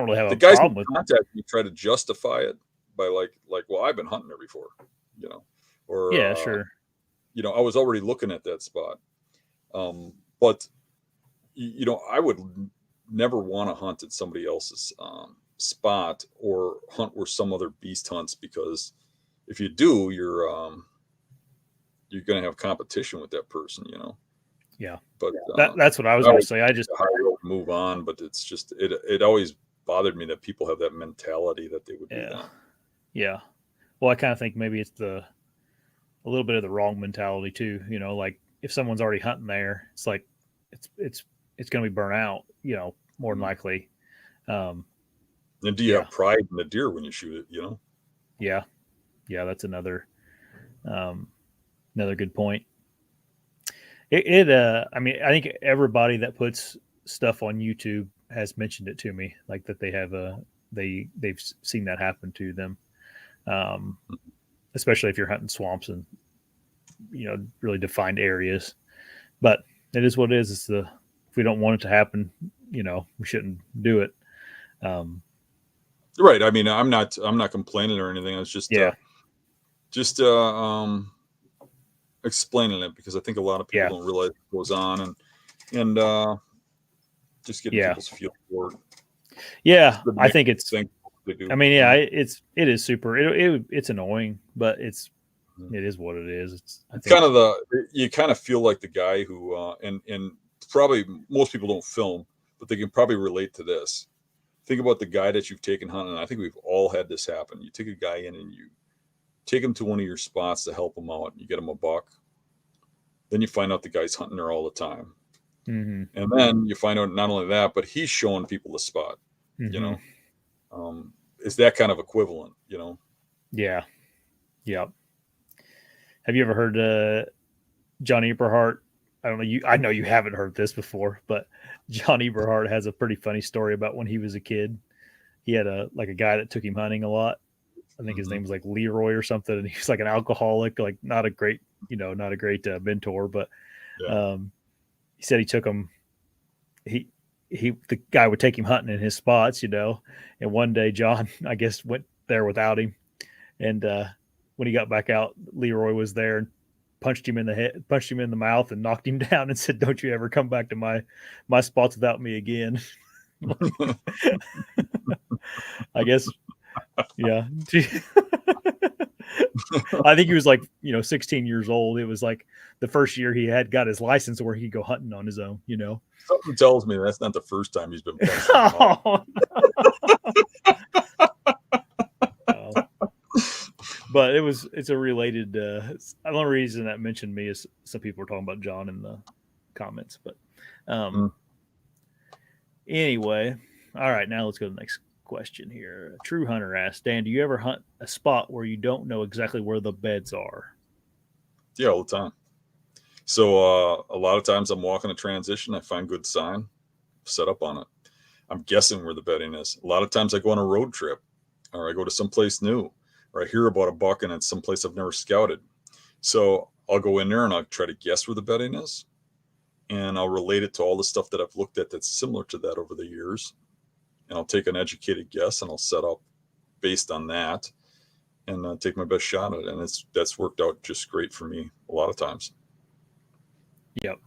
really have the a guys problem who with contact me try to justify it by like, well, I've been hunting there before, or yeah, sure. I was already looking at that spot. But I would never want to hunt at somebody else's spot or hunt where some other beast hunts, because if you do, you're going to have competition with that person, Yeah. But that's what I was going to say. I just move on, but it's just it always bothered me that people have that mentality that they would do that. Yeah. Well, I kind of think maybe it's a little bit of the wrong mentality too. Like, if someone's already hunting there, it's like it's going to be burnt out, more than likely. And do you have pride in the deer when you shoot it? Yeah. That's another good point. I mean, I think everybody that puts stuff on YouTube has mentioned it to me, like that they have they've seen that happen to them. Especially if you're hunting swamps and really defined areas. But it is what it is. If we don't want it to happen, we shouldn't do it. Right. I mean, I'm not complaining or anything. I was just explaining it, because I think a lot of people don't realize what goes on, and just getting people's feel for it. Yeah, I think it's. I mean, it is super. It's annoying, but it is what it is. It's kind of you kind of feel like the guy who and probably most people don't film, but they can probably relate to this. Think about the guy that you've taken hunting. I think we've all had this happen. You take a guy in and you take him to one of your spots to help him out. You get him a buck. Then you find out the guy's hunting there all the time. Mm-hmm. And then you find out not only that, but he's showing people the spot. Mm-hmm. Is that kind of equivalent, Yeah. Have you ever heard John Eberhart? I don't know. I know you haven't heard this before, but John Eberhart has a pretty funny story about when he was a kid. He had a guy that took him hunting a lot. I think his name was like Leroy or something, and he was like an alcoholic, like not a great mentor, but he said he took him. The guy would take him hunting in his spots, and one day John, I guess, went there without him, and when he got back out, Leroy was there and punched him in the head, punched him in the mouth, and knocked him down, and said, "Don't you ever come back to my spots without me again." I guess, yeah. I think he was like 16 years old. It was like the first year he had got his license where he could go hunting on his own. Something tells me that's not the first time he's been punched. Oh, no. But it's a related. The only reason that mentioned me is some people were talking about John in the comments. But anyway, all right. Now let's go to the next question here. A True Hunter asked, Dan, do you ever hunt a spot where you don't know exactly where the beds are? Yeah, all the time. So a lot of times I'm walking a transition, I find good sign, set up on it. I'm guessing where the bedding is. A lot of times I go on a road trip, or I go to someplace new, or I hear about a buck and it's someplace I've never scouted. So I'll go in there and I'll try to guess where the bedding is, and I'll relate it to all the stuff that I've looked at that's similar to that over the years. And I'll take an educated guess and I'll set up based on that and take my best shot at it. And that's worked out just great for me a lot of times. Yep.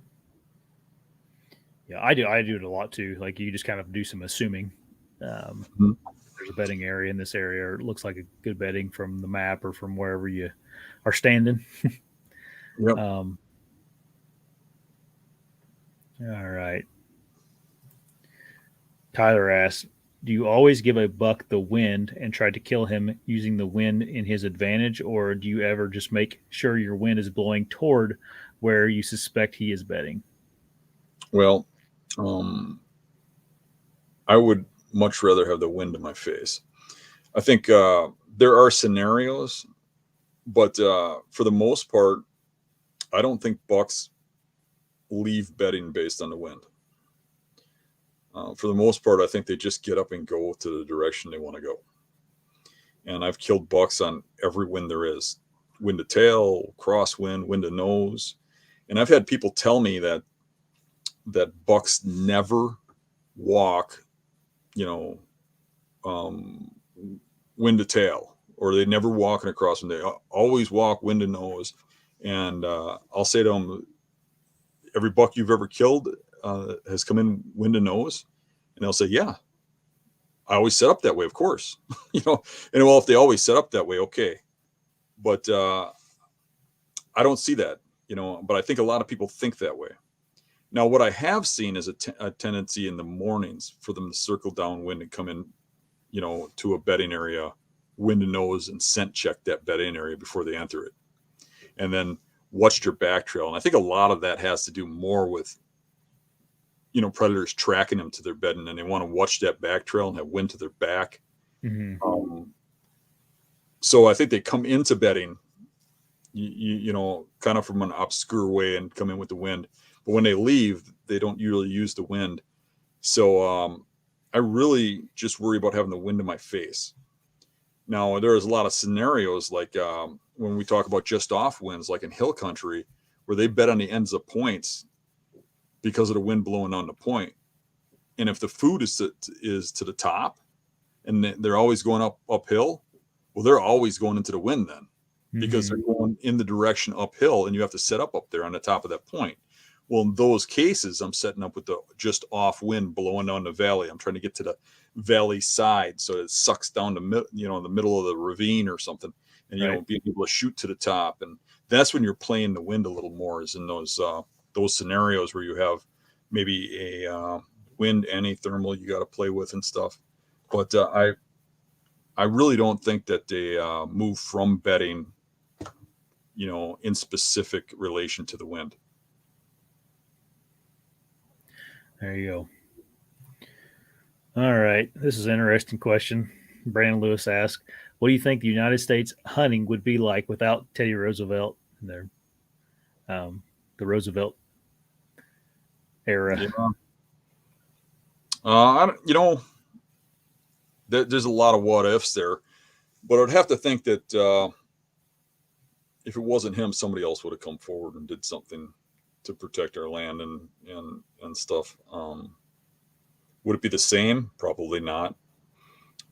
Yeah, I do. I do it a lot too. Like you just kind of do some assuming. Um, Mhm. there's a bedding area in this area, or it looks like a good bedding from the map or from wherever you are standing. Yep. Um, all right. Tyler asks, do you always give a buck the wind and try to kill him using the wind in his advantage, or do you ever just make sure your wind is blowing toward where you suspect he is bedding? Well, um, I would much rather have the wind in my face. I think there are scenarios, but for the most part, I don't think bucks leave bedding based on the wind. For the most part, I think they just get up and go to the direction they want to go. And I've killed bucks on every wind there is, wind to tail, crosswind, wind to nose. And I've had people tell me that bucks never walk, you know, um, wind to tail, or they never walk in a crosswind. They always walk wind to nose. And I'll say to them, every buck you've ever killed has come in wind to nose, and they'll say, yeah, I always set up that way, of course. And well, if they always set up that way, okay. But I don't see that, but I think a lot of people think that way. Now, what I have seen is a tendency in the mornings for them to circle downwind and come in, to a bedding area, wind and nose, and scent check that bedding area before they enter it. And then watch your back trail. And I think a lot of that has to do more with, predators tracking them to their bedding, and they want to watch that back trail and have wind to their back. Mm-hmm. So I think they come into bedding, kind of from an obscure way and come in with the wind. But when they leave, they don't usually use the wind. So I really just worry about having the wind in my face. Now, there's a lot of scenarios like when we talk about just off winds, like in hill country, where they bed on the ends of points because of the wind blowing on the point. And if the food is to the top and they're always going uphill, well, they're always going into the wind then, because Mm-hmm. they're going in the direction uphill and you have to set up there on the top of that point. Well, in those cases, I'm setting up with the just off wind blowing down the valley. I'm trying to get to the valley side so it sucks down in the middle of the ravine or something, and Right. being able to shoot to the top. And that's when you're playing the wind a little more, is in those scenarios where you have maybe a wind and a thermal you got to play with and stuff. But I really don't think that they move from bedding, in specific relation to the wind. There you go. All right. This is an interesting question. Brandon Lewis asked, what do you think the United States hunting would be like without Teddy Roosevelt and um, the Roosevelt era? Yeah. There's a lot of what ifs there, but I'd have to think that if it wasn't him, somebody else would have come forward and did something to protect our land and stuff. Would it be the same? Probably not.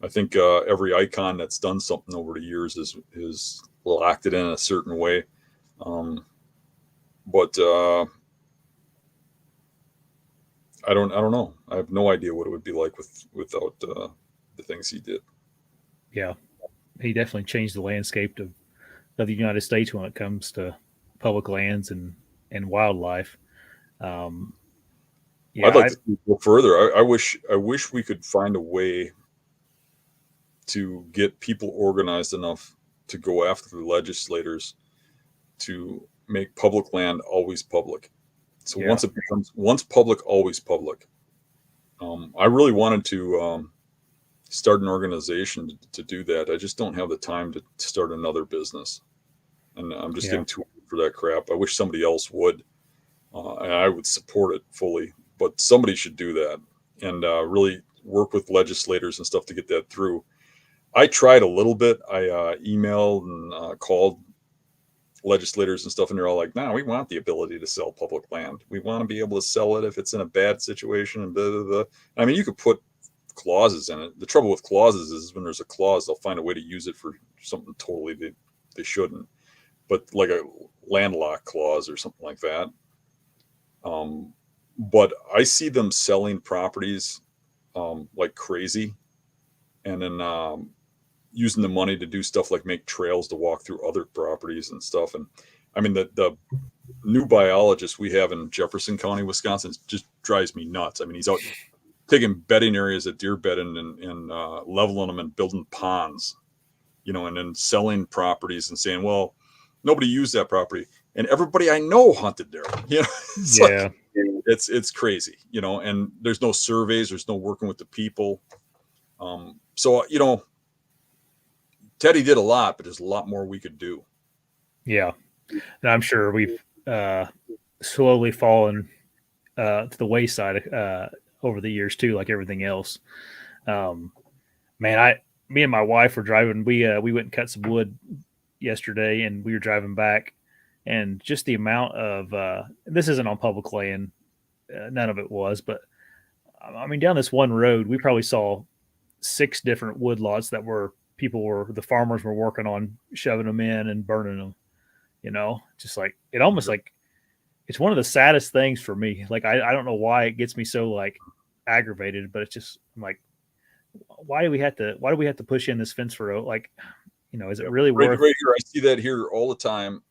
I think every icon that's done something over the years is locked it in a certain way. But I don't know. I have no idea what it would be like without the things he did. Yeah. He definitely changed the landscape of the United States when it comes to public lands and wildlife. Um, I'd yeah. like to go further. I wish we could find a way to get people organized enough to go after the legislators to make public land always public. So Yeah. once public, always public. I really wanted to start an organization to do that. I just don't have the time to start another business, and I'm just Yeah. getting too old for that crap. I wish somebody else would, and I would support it fully. But somebody should do that and really work with legislators and stuff to get that through. I tried a little bit. I emailed and called legislators and stuff, and they're all like, "No, we want the ability to sell public land. We want to be able to sell it if it's in a bad situation." And blah, blah, blah. I mean, you could put clauses in it. The trouble with clauses is when there's a clause, they'll find a way to use it for something totally they shouldn't. But like a landlocked clause or something like that, But I see them selling properties like crazy, and then using the money to do stuff like make trails to walk through other properties and stuff. And I mean, the new biologist we have in Jefferson County, Wisconsin, just drives me nuts. I mean, he's out taking bedding areas at deer bedding and leveling them and building ponds, and then selling properties and saying, well, nobody used that property. And everybody I know hunted there. It's Yeah. like, it's crazy, and there's no surveys, there's no working with the people. So, Teddy did a lot, but there's a lot more we could do. Yeah. And I'm sure we've slowly fallen to the wayside over the years too, like everything else. Man, me and my wife were driving. We went and cut some wood yesterday, and we were driving back, and just the amount of this isn't on public land, none of it was, but I mean, down this one road, we probably saw 6 different wood lots that the farmers were working on shoving them in and burning them. Just like it almost like it's one of the saddest things for me. Like I don't know why it gets me so like aggravated, but it's just I'm like, why do we have to push in this fence row? Like, is it really worth? Right here, I see that here all the time.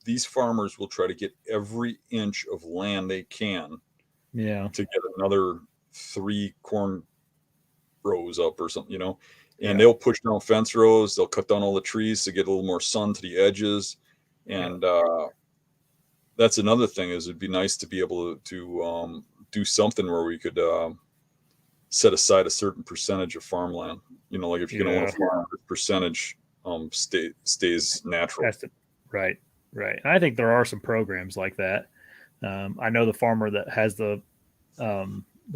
These farmers will try to get every inch of land they can, Yeah, to get another 3 corn rows up or something, and they'll push down fence rows. They'll cut down all the trees to get a little more sun to the edges. And that's another thing is it'd be nice to be able to do something where we could set aside a certain percentage of farmland. Like if you're going to want to farm, the percentage stays natural. Right. And I think there are some programs like that. I know the farmer that has the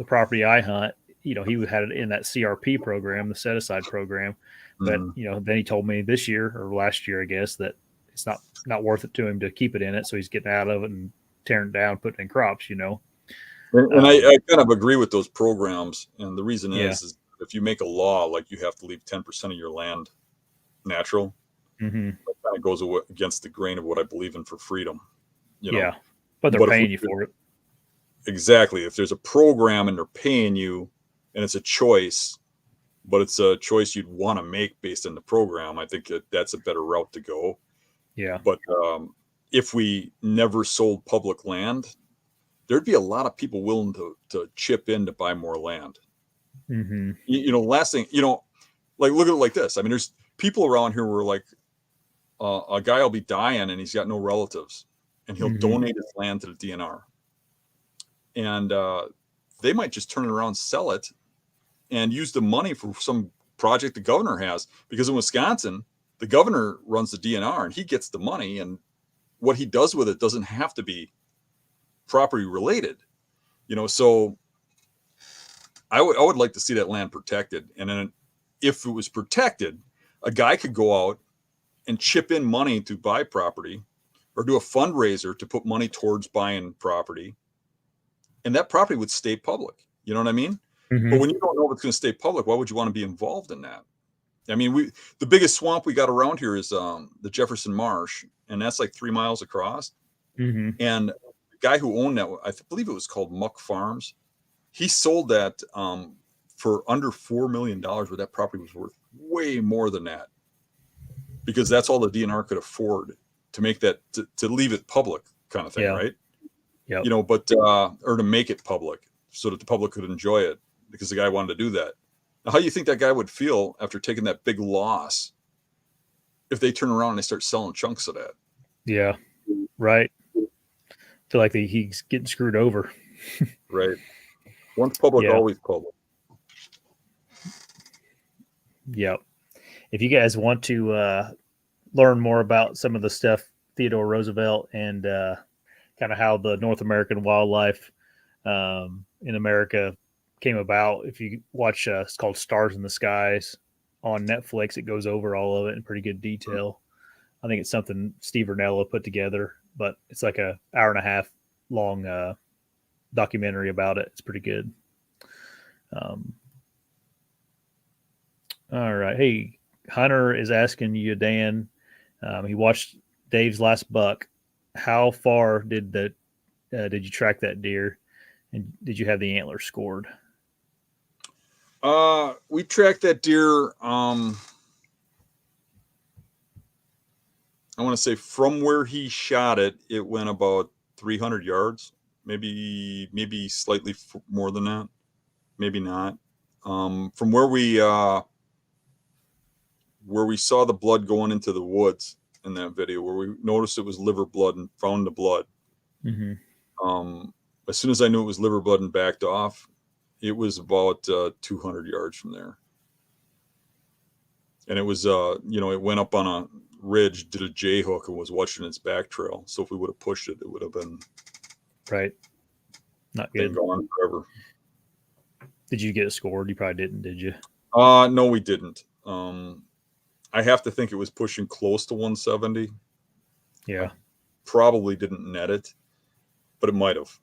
property I hunt, he had it in that CRP program, the set aside program. But, then he told me this year or last year, I guess, that it's not worth it to him to keep it in it. So he's getting out of it and tearing it down, putting it in crops, And I kind of agree with those programs. And the reason is if you make a law, like you have to leave 10% of your land natural, it kind of goes against the grain of what I believe in for freedom. Yeah, but they're paying you for it. Exactly. If there's a program and they're paying you and it's a choice, but it's a choice you'd want to make based on the program, I think that's a better route to go. Yeah. But if we never sold public land, there'd be a lot of people willing to chip in to buy more land. Last thing, like look at it like this. I mean, there's people around here where like a guy will be dying and he's got no relatives and he'll donate his land to the DNR. And they might just turn it around, sell it, and use the money for some project the governor has. Because in Wisconsin, the governor runs the DNR and he gets the money, and what he does with it doesn't have to be property related. So I would like to see that land protected. And then if it was protected, a guy could go out and chip in money to buy property or do a fundraiser to put money towards buying property. And that property would stay public. You know what I mean? But when you don't know if it's going to stay public, why would you want to be involved in that? I mean, the biggest swamp we got around here is the Jefferson Marsh, and that's like 3 miles across. And the guy who owned that, I believe it was called Muck Farms, he sold that for under $4 million, where that property was worth way more than that, because that's all the DNR could afford to make that, to leave it public kind of thing, right? Yeah. But or to make it public so that the public could enjoy it, because the guy wanted to do that. Now, how do you think that guy would feel after taking that big loss if they turn around and they start selling chunks of that? Yeah, right. Feel like he's getting screwed over. Right. Once public, always public. Yep. If you guys want to learn more about some of the stuff Theodore Roosevelt and kind of how the North American wildlife in America came about, if you watch, it's called Stars in the Skies on Netflix. It goes over all of it in pretty good detail. I think it's something Steve Rinella put together, but it's like a 1.5 hour long documentary about it. It's pretty good. All right. Hey, Hunter is asking you, Dan. He watched Dave's last buck. How far did the did you track that deer, and did you have the antler scored? We tracked that deer. I want to say from where he shot it, it went about 300 yards, maybe slightly more than that, maybe not. From where we saw the blood going into the woods in that video, where we noticed it was liver blood and found the blood. Mm-hmm. As soon as I knew it was liver blood and backed off, it was about 200 yards from there. And it was, it went up on a ridge, did a J hook, and was watching its back trail. So if we would have pushed it, it would have been right. Not good. Gone forever. Did you get it scored? You probably didn't, did you? No, we didn't. I have to think it was pushing close to 170. Yeah. I probably didn't net it, but it might have.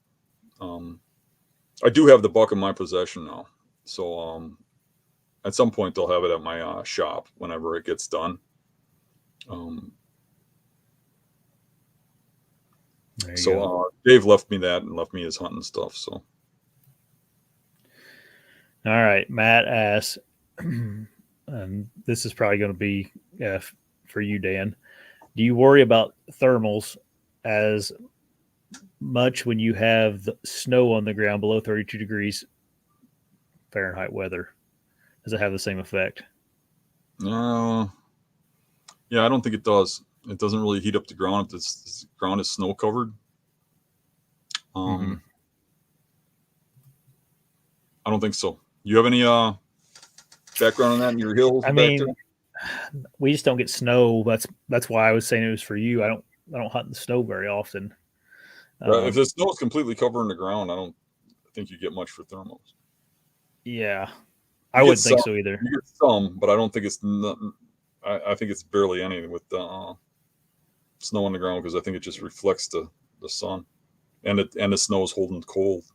I do have the buck in my possession now. So at some point they'll have it at my shop whenever it gets done. Dave left me that and left me his hunting stuff. So. All right. Matt asks, and this is probably going to be for you, Dan. Do you worry about thermals as much when you have the snow on the ground below 32 degrees Fahrenheit weather? Does it have the same effect? Yeah, I don't think it does. It doesn't really heat up the ground if the ground is snow covered. I don't think so. You have any background on that in your hills? I mean, we just don't get snow. That's why I was saying it was for you. I don't hunt in the snow very often. If the snow is completely covering the ground, I don't think you get much for thermals. Yeah, I wouldn't think so either. You get some, but I don't think it's nothing. I think it's barely anything with the snow on the ground, because I think it just reflects the sun, and the snow is holding cold.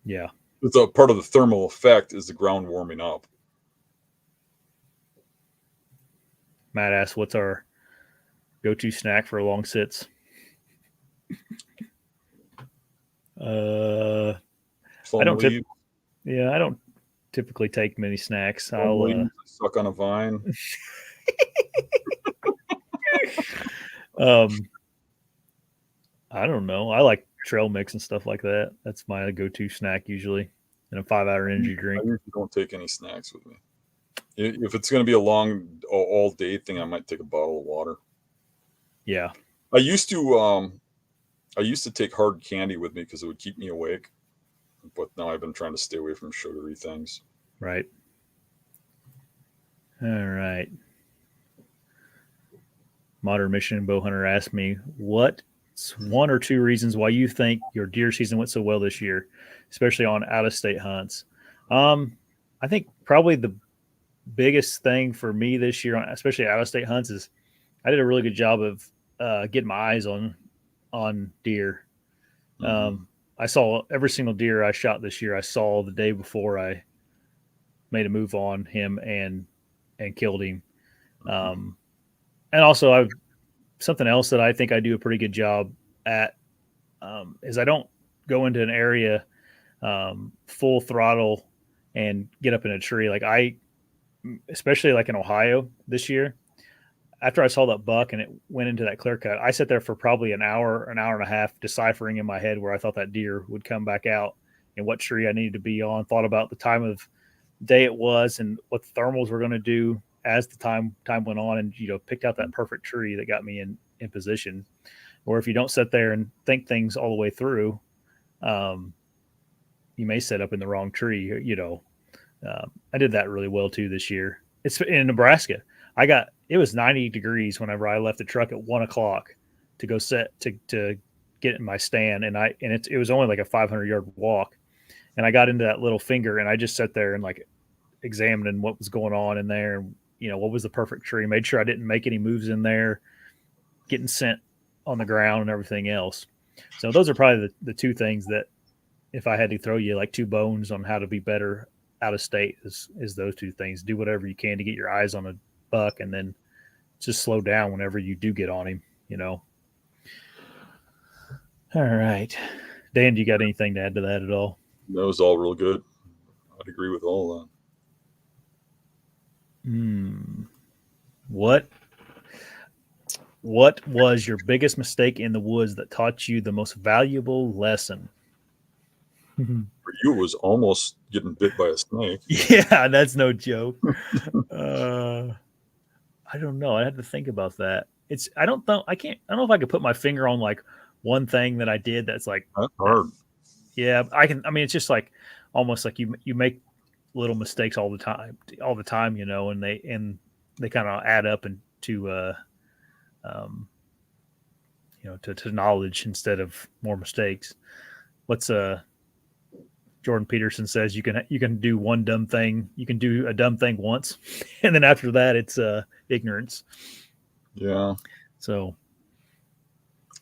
Yeah, it's a part of the thermal effect is the ground warming up. Matt asks, "What's our go-to snack for long sits?" I don't typically take many snacks. I'll suck on a vine. I don't know. I like trail mix and stuff like that. That's my go-to snack usually, and a 5-hour energy drink. I usually don't take any snacks with me. If it's going to be a long all day thing, I might take a bottle of water. Yeah, I used to take hard candy with me because it would keep me awake, but now I've been trying to stay away from sugary things. Right. All right. Modern Mission Bow Hunter asked me, what's one or two reasons why you think your deer season went so well this year, especially on out-of-state hunts? I think probably the biggest thing for me this year, especially out-of-state hunts, is I did a really good job of getting my eyes on deer. Mm-hmm. I saw every single deer I shot this year. I saw the day before I made a move on him and killed him. And also, something else that I think I do a pretty good job at is I don't go into an area full throttle and get up in a tree. Like especially like in Ohio this year, after I saw that buck and it went into that clear cut, I sat there for probably an hour and a half deciphering in my head where I thought that deer would come back out and what tree I needed to be on, thought about the time of day it was and what the thermals were going to do as the time went on, and picked out that perfect tree that got me in position. Or if you don't sit there and think things all the way through, you may set up in the wrong tree. I did that really well too this year. It's in Nebraska. It was 90 degrees whenever I left the truck at 1:00 to go set to get in my stand, and it was only like a 500-yard walk, and I got into that little finger and I just sat there and like examining what was going on in there. What was the perfect tree, made sure I didn't make any moves in there, getting scent on the ground and everything else. So those are probably the two things that, if I had to throw you like two bones on how to be better out of state, is those two things. Do whatever you can to get your eyes on a buck, and then just slow down whenever you do get on him. All right. Dan, do you got anything to add to that at all? That was all real good. I'd agree with all that. What What was your biggest mistake in the woods that taught you the most valuable lesson? For you, it was almost getting bit by a snake. Yeah, that's no joke. Uh, I don't know. I had to think about that. I don't know. I don't know if I could put my finger on like one thing that I did that's like, That's hard. yeah, I can. I mean, it's just like almost like you make little mistakes all the time, and they kind of add up into um, to knowledge instead of more mistakes. What's Jordan Peterson says you can do one dumb thing. You can do a dumb thing once, and then after that, it's ignorance. Yeah. So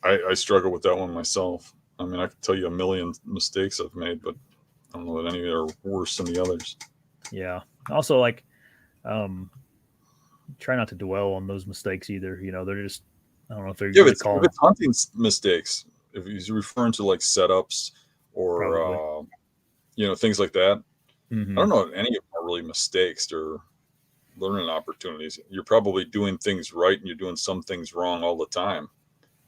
I struggle with that one myself. I mean, I could tell you a million mistakes I've made, but I don't know that any are worse than the others. yeah. Also, like, try not to dwell on those mistakes either. They're just I don't know if they're Yeah, really if calling it's hunting mistakes, if he's referring to like setups or probably. things like that, I Mm-hmm. don't know if any of them are really mistakes or learning opportunities. You're probably doing things right and you're doing some things wrong all the time.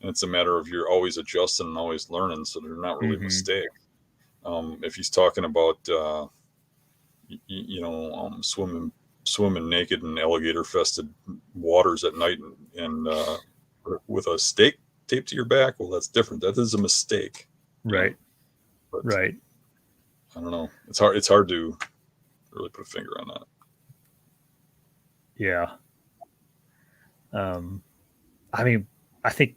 And it's a matter of you're always adjusting and always learning, so they're not really Mm-hmm. mistakes. If he's talking about swimming naked in alligator fested waters at night and with a stake taped to your back, well, that's different. That is a mistake. Right. But Right. I don't know. It's hard to really put a finger on that. Yeah. I mean, I think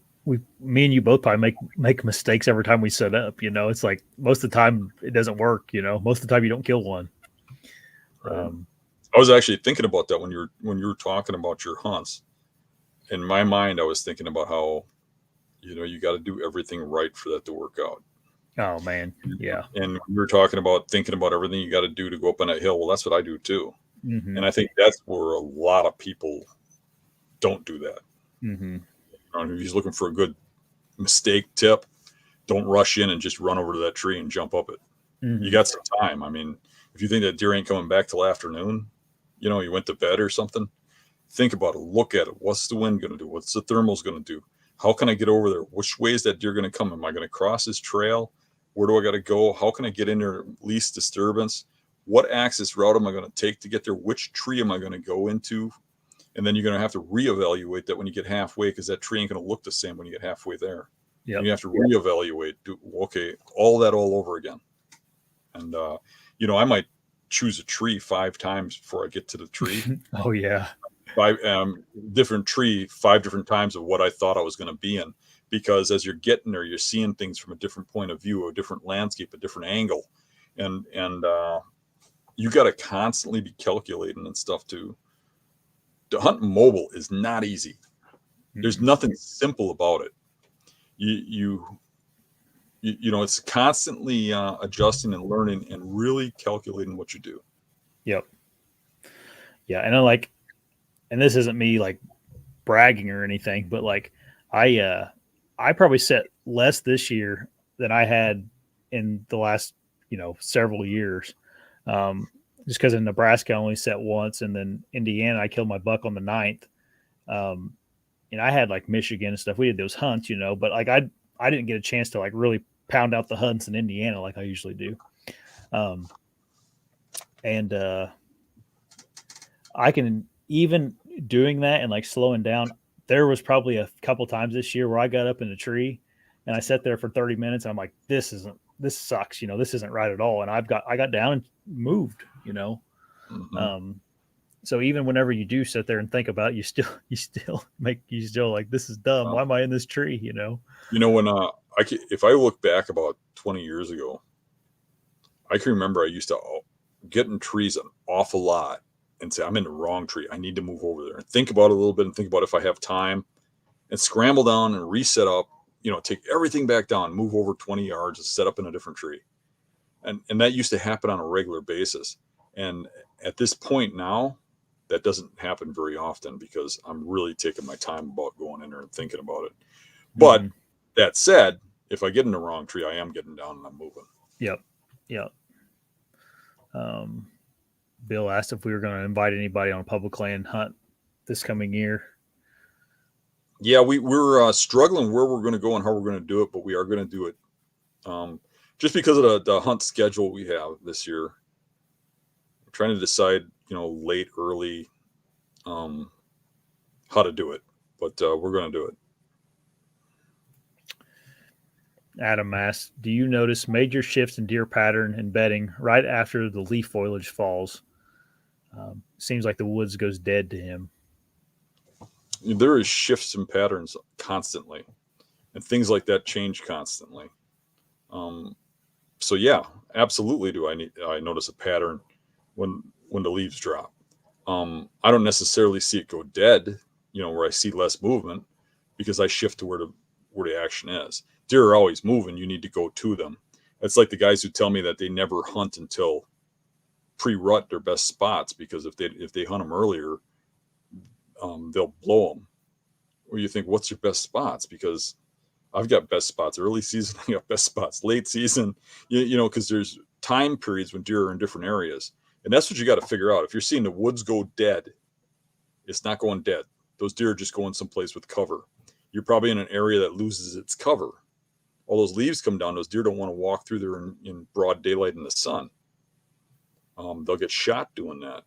me and you both probably make mistakes every time we set up. It's like most of the time it doesn't work. Most of the time you don't kill one. Right. I was actually thinking about that when you were talking about your hunts. In my mind, I was thinking about how you got to do everything right for that to work out. Oh man, yeah. And we were talking about thinking about everything you got to do to go up on that hill. Well, that's what I do too. Mm-hmm. And I think that's where a lot of people don't do that. Mm-hmm. If he's looking for a good mistake tip, don't rush in and just run over to that tree and jump up it. Mm-hmm. You got some time. I mean, if you think that deer ain't coming back till afternoon, you went to bed or something, think about it. Look at it. What's the wind going to do? What's the thermals going to do? How can I get over there? Which way is that deer going to come? Am I going to cross his trail? Where do I got to go? How can I get in there least disturbance? What access route am I going to take to get there? Which tree am I going to go into? And then you're going to have to reevaluate that when you get halfway, because that tree ain't going to look the same when you get halfway there. Yep. You have to reevaluate. Okay, all that all over again. And, I might choose a tree 5 times before I get to the tree. Oh, yeah. 5 different tree 5 different times of what I thought I was going to be in, because as you're getting there, you're seeing things from a different point of view, a different landscape, a different angle, and you got to constantly be calculating and stuff too. To hunt mobile is not easy. There's nothing simple about it. It's constantly adjusting and learning and really calculating what you do. Yep. Yeah, and this isn't me like bragging or anything, but like I probably set less this year than I had in the last several years. Just because in Nebraska I only set once, and then Indiana I killed my buck on the 9th. And I had like Michigan and stuff. We did those hunts, but like I didn't get a chance to like really pound out the hunts in Indiana like I usually do. And I can even doing that and like slowing down. There was probably a couple times this year where I got up in a tree and I sat there for 30 minutes. And I'm like, this sucks. This isn't right at all. And I got down and moved, Mm-hmm. So even whenever you do sit there and think about it, you still like, this is dumb. Why am I in this tree? When if I look back about 20 years ago, I can remember I used to get in trees an awful lot and say, I'm in the wrong tree. I need to move over there and think about it a little bit and think about if I have time, and scramble down and reset up, take everything back down, move over 20 yards and set up in a different tree. And that used to happen on a regular basis. And at this point now, that doesn't happen very often because I'm really taking my time about going in there and thinking about it. But that said, if I get in the wrong tree, I am getting down and I'm moving. Yep. Bill asked if we were going to invite anybody on a public land hunt this coming year. Yeah, we're struggling where we're going to go and how we're going to do it, but we are going to do it just because of the hunt schedule we have this year. We're trying to decide, late, early, how to do it, but we're going to do it. Adam asked, do you notice major shifts in deer pattern and bedding right after the leaf foliage falls? Seems like the woods goes dead to him. There is shifts in patterns constantly, and things like that change constantly. So yeah, absolutely. I notice a pattern when the leaves drop? I don't necessarily see it go dead, where I see less movement, because I shift to where the action is. Deer are always moving. You need to go to them. It's like the guys who tell me that they never hunt until pre-rut their best spots, because if they hunt them earlier, they'll blow them. Or you think, what's your best spots? Because I've got best spots early season, I got best spots late season, because there's time periods when deer are in different areas. And that's what you got to figure out. If you're seeing the woods go dead, it's not going dead. Those deer are just going someplace with cover. You're probably in an area that loses its cover. All those leaves come down. Those deer don't want to walk through there in broad daylight in the sun. They'll get shot doing that,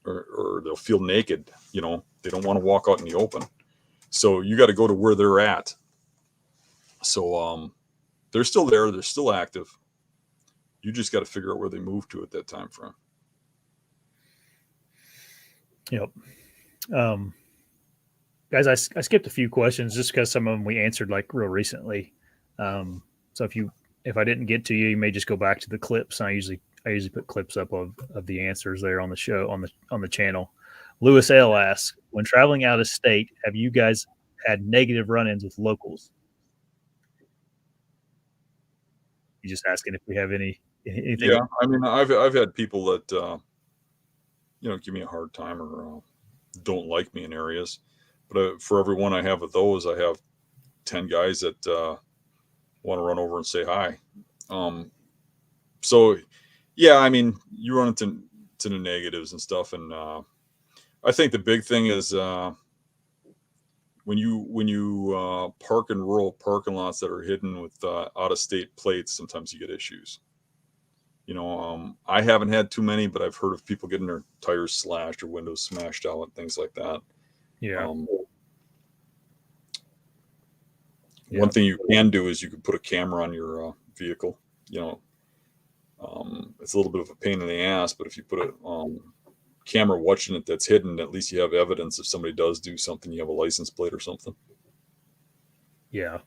or they'll feel naked. They don't want to walk out in the open. So you got to go to where they're at. So they're still there. They're still active. You just got to figure out where they move to at that time frame. Yep. Guys, I skipped a few questions just because some of them we answered like real recently. So if I didn't get to you, you may just go back to the clips. I usually put clips up of the answers there on the show on the channel. Lewis L asks, when traveling out of state, have you guys had negative run-ins with locals? He's just asking if we have anything. Yeah, I mean, I've had people that give me a hard time or don't like me in areas, but for every one I have of those, I have 10 guys that want to run over and say hi. So yeah, I mean, you run into the negatives and stuff, and I think the big thing is when you park in rural parking lots that are hidden with out-of-state plates, sometimes you get issues. I haven't had too many, but I've heard of people getting their tires slashed or windows smashed out and things like that. Yeah. One thing you can do is you can put a camera on your vehicle. It's a little bit of a pain in the ass, but if you put a camera watching it that's hidden, at least you have evidence if somebody does do something, you have a license plate or something. Yeah.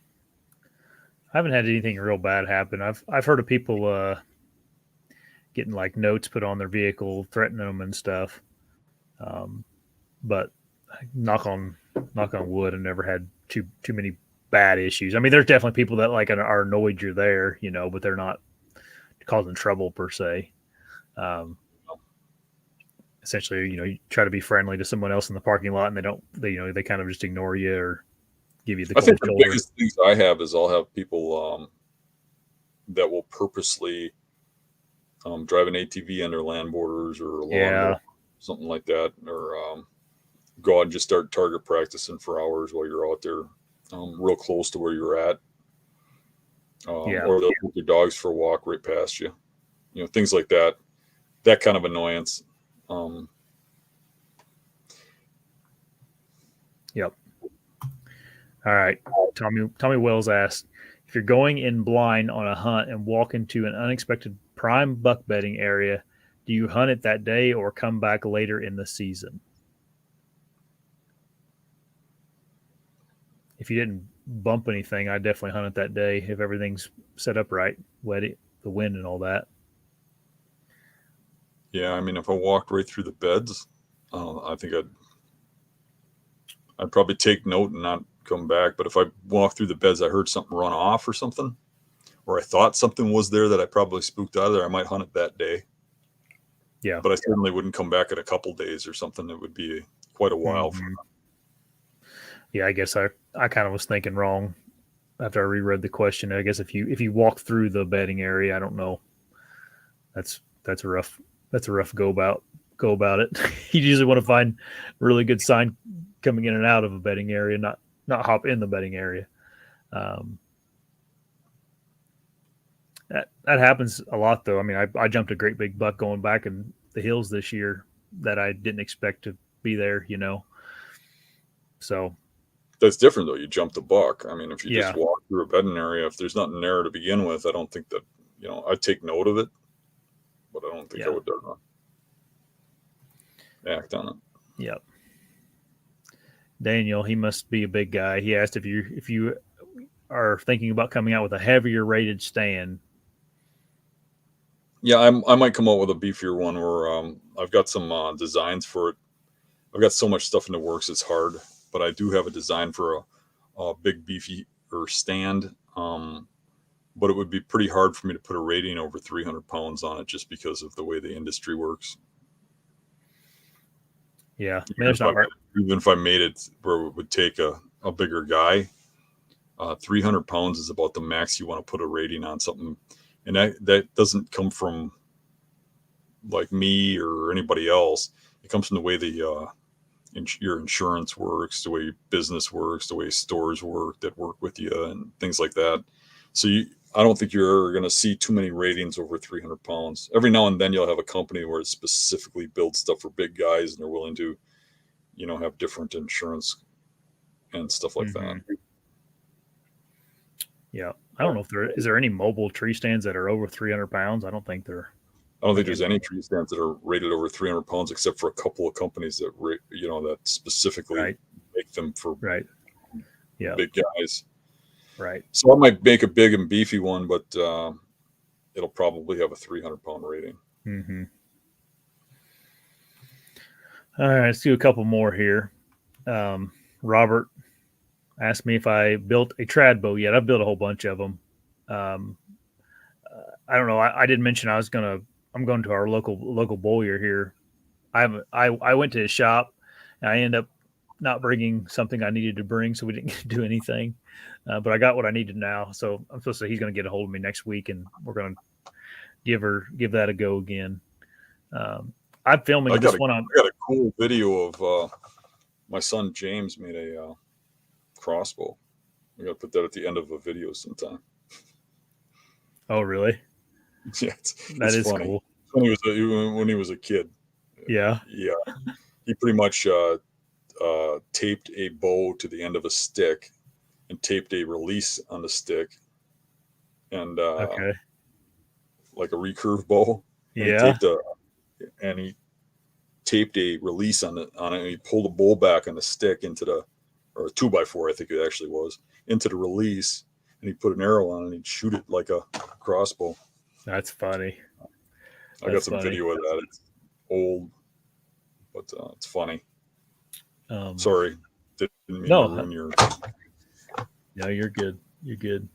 I haven't had anything real bad happen. I've heard of people getting like notes put on their vehicle, threatening them and stuff. But knock on wood, I've never had too many bad issues. I mean, there's definitely people that like are annoyed you're there, but they're not causing trouble per se. Essentially, you try to be friendly to someone else in the parking lot, and they kind of just ignore you or give you the cold I think the shoulder. biggest things I have is I'll have people that will purposely drive an ATV under land borders or a lawnmower, something like that, or go out and just start target practicing for hours while you're out there, real close to where you're at. Or they'll take their dogs for a walk right past you. Things like that. That kind of annoyance. Yep. All right. Tommy Wells asked, if you're going in blind on a hunt and walk into an unexpected prime buck bedding area, do you hunt it that day or come back later in the season? If you didn't bump anything, I'd definitely hunt it that day if everything's set up right, wet it, the wind and all that. Yeah, I mean, if I walked right through the beds, I think I'd probably take note and not come back. But if I walked through the beds, I heard something run off or something, or I thought something was there that I probably spooked out of there, I might hunt it that day. Yeah. But I certainly wouldn't come back in a couple days or something. It would be quite a while. Yeah, I guess I kind of was thinking wrong after I reread the question, I guess if you walk through the bedding area, I don't know. That's a rough go about it. You usually want to find really good sign coming in and out of a bedding area, not hop in the bedding area. Um, that happens a lot though. I mean, I jumped a great big buck going back in the hills this year that I didn't expect to be there. So That's different though. You jump the buck. I mean, if you yeah, just walk through a bedding area, if there's nothing there to begin with, I don't think that I'd take note of it, but I don't think I yeah, would act on it. yeah. Daniel, he must be a big guy. He asked if you are thinking about coming out with a heavier rated stand. Yeah, I might come out with a beefier one where I've got some designs for it. I've got so much stuff in the works, it's hard, but I do have a design for a big beefy or stand. But it would be pretty hard for me to put a rating over 300 pounds on it just because of the way the industry works. Yeah, I mean, Even if I made it where it would take a bigger guy, 300 pounds is about the max you want to put a rating on something. And that doesn't come from like me or anybody else. It comes from the way your insurance works, the way business works, the way stores work that work with you and things like that. So I don't think you're ever going to see too many ratings over 300 pounds. Every now and then you'll have a company where it specifically builds stuff for big guys and they're willing to, have different insurance and stuff like that. Yeah. I don't know if is there any mobile tree stands that are over 300 pounds. I don't think there's any tree stands that are rated over 300 pounds, except for a couple of companies that, that specifically make them for big guys. Right. So I might make a big and beefy one, but it'll probably have a 300-pound rating. Mm-hmm. All right, let's do a couple more here. Robert asked me if I built a trad bow yet. I've built a whole bunch of them. I don't know. I didn't mention I'm going to our local bowyer here. I went to his shop and I ended up not bringing something I needed to bring, so we didn't do anything. But I got what I needed now. So I'm supposed to, he's going to get a hold of me next week and we're going to give that a go again. I'm filming this one on. I got a cool video of my son James made a crossbow. I'm gonna put that at the end of a video sometime. Oh, really? Yeah, that is funny. Cool. When he was a kid. Yeah. Yeah. He pretty much taped a bow to the end of a stick and taped a release on the stick, and like a recurve bow. Yeah. And he taped a release on it, and he pulled a bowl back on the stick or a 2x4, I think it actually was, into the release, and he put an arrow on it and he'd shoot it like a crossbow. That's funny. I got some video of that. It's old, but it's funny. Sorry. Didn't mean to ruin your... No, you're good. You're good.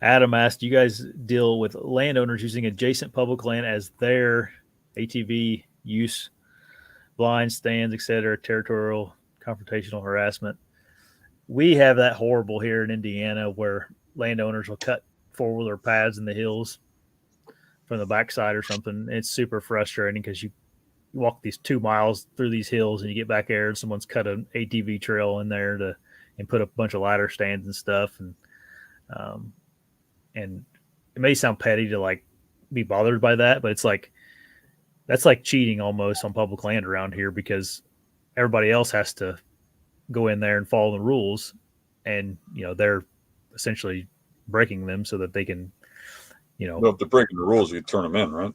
Adam asked, do you guys deal with landowners using adjacent public land as their ATV use, blind stands, etc., territorial confrontational harassment? We have that horrible here in Indiana where landowners will cut four-wheeler paths in the hills from the backside or something. It's super frustrating because you walk these 2 miles through these hills and you get back there and someone's cut an ATV trail in there and put up a bunch of ladder stands and stuff. And it may sound petty to like be bothered by that, but it's like, that's like cheating almost on public land around here because everybody else has to go in there and follow the rules, and they're essentially breaking them so that they can, Well, if they're breaking the rules, you turn them in, right?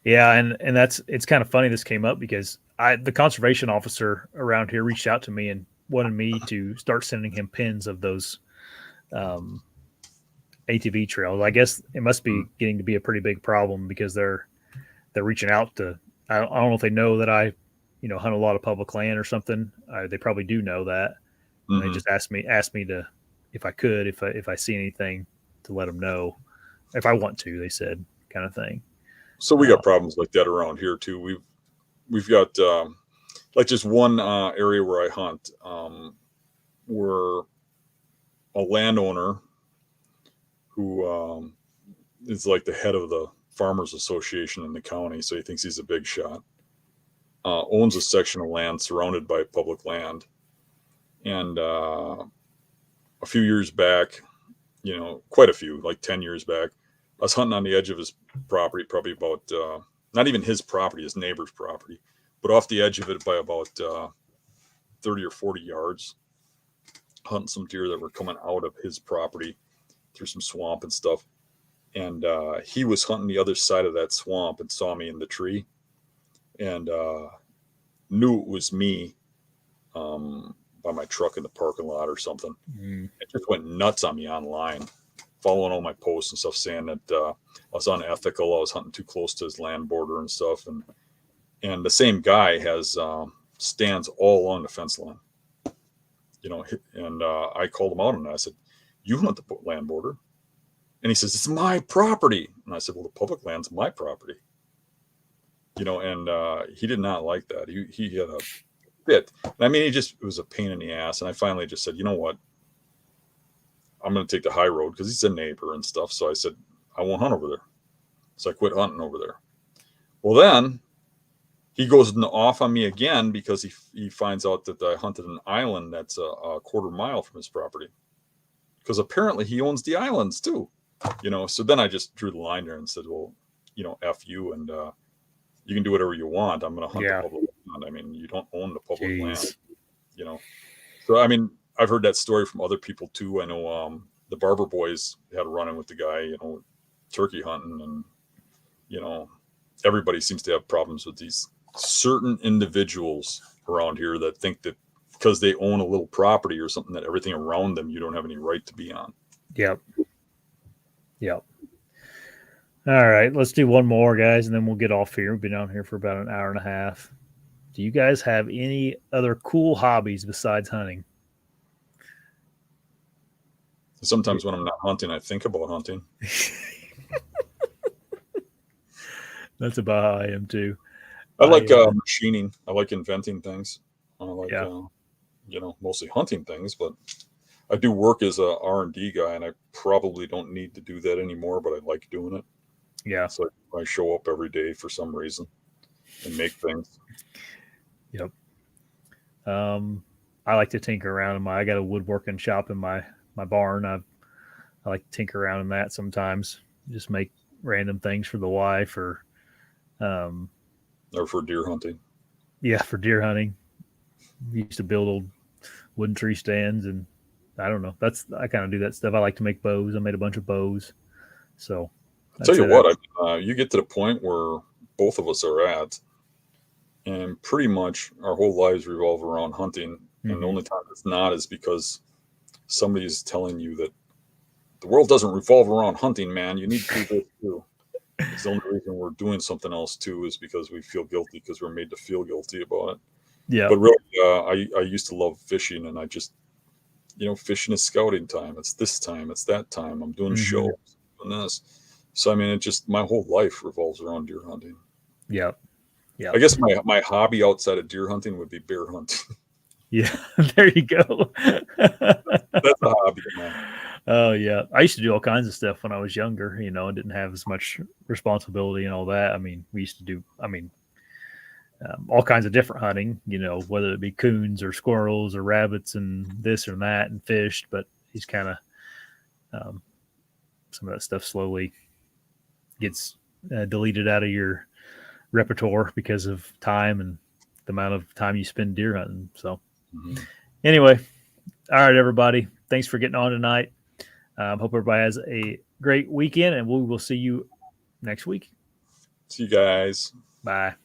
Yeah, and it's kind of funny this came up because the conservation officer around here reached out to me and wanted me to start sending him pins of those ATV trails. I guess it must be getting to be a pretty big problem because they're reaching out to. I don't know if they know that I, hunt a lot of public land or something. They probably do know that. And they just asked me to, if I could, if I see anything, to let them know if I want to. They said, kind of thing. So we got problems like that around here too. We've got like just one area where I hunt, where a landowner who is like the head of the Farmers Association in the county, so he thinks he's a big shot. Owns a section of land surrounded by public land. And a few years back, quite a few, like 10 years back, I was hunting on the edge of his property, probably about, not even his property, his neighbor's property, but off the edge of it by about 30 or 40 yards, hunting some deer that were coming out of his property through some swamp and stuff. And he was hunting the other side of that swamp and saw me in the tree and knew it was me by my truck in the parking lot or something. It just went nuts on me online, following all my posts and stuff, saying that I was unethical, I was hunting too close to his land border and stuff. And the same guy has stands all along the fence line, and I called him out and I said, "You hunt the land border?" And he says, "It's my property." And I said, "Well, the public land's my property." And he did not like that. He had a fit. I mean, it was a pain in the ass. And I finally just said, "You know what? I'm going to take the high road," because he's a neighbor and stuff. So I said, "I won't hunt over there." So I quit hunting over there. Well, then he goes off on me again because he finds out that I hunted an island that's a quarter mile from his property, because apparently he owns the islands too. So then I just drew the line there and said, "Well, F you, and you can do whatever you want. I'm going to hunt the public land. I mean, you don't own the public land, So, I mean, I've heard that story from other people too. I know the Barber boys had a run-in with the guy, turkey hunting, and, everybody seems to have problems with these certain individuals around here that think that because they own a little property or something, that everything around them you don't have any right to be on. Yep. All right, let's do one more, guys, and then we'll get off here. We've been on here for about an hour and a half. Do you guys have any other cool hobbies besides hunting? Sometimes when I'm not hunting, I think about hunting. That's about how I am too. I like machining. I like inventing things. I like, mostly hunting things, but I do work as a R&D guy, and I probably don't need to do that anymore, but I like doing it. Yeah. So I show up every day for some reason and make things. Yep. I like to tinker around I got a woodworking shop in my barn. I like to tinker around in that sometimes. Just make random things for the wife or for deer hunting. Yeah, for deer hunting. We used to build old wooden tree stands, and I don't know. I kind of do that stuff. I like to make bows. I made a bunch of bows. So I'll tell you what, you get to the point where both of us are at, and pretty much our whole lives revolve around hunting. Mm-hmm. And the only time it's not is because somebody's telling you that the world doesn't revolve around hunting, man. You need to do this too. It's the only reason we're doing something else too is because we feel guilty, because we're made to feel guilty about it. Yeah. But really, I used to love fishing, and I just, fishing is scouting time. It's this time. It's that time. I'm doing shows, doing this. So, I mean, my whole life revolves around deer hunting. Yeah. I guess my hobby outside of deer hunting would be bear hunting. Yeah. There you go. That's a hobby, man. Oh, yeah. I used to do all kinds of stuff when I was younger, and didn't have as much responsibility and all that. I mean, we used to do, all kinds of different hunting, whether it be coons or squirrels or rabbits and this or that and fished. But he's kind of, some of that stuff slowly gets deleted out of your repertoire because of time and the amount of time you spend deer hunting. So anyway, all right, everybody. Thanks for getting on tonight. Hope everybody has a great weekend, and we will see you next week. See you guys. Bye.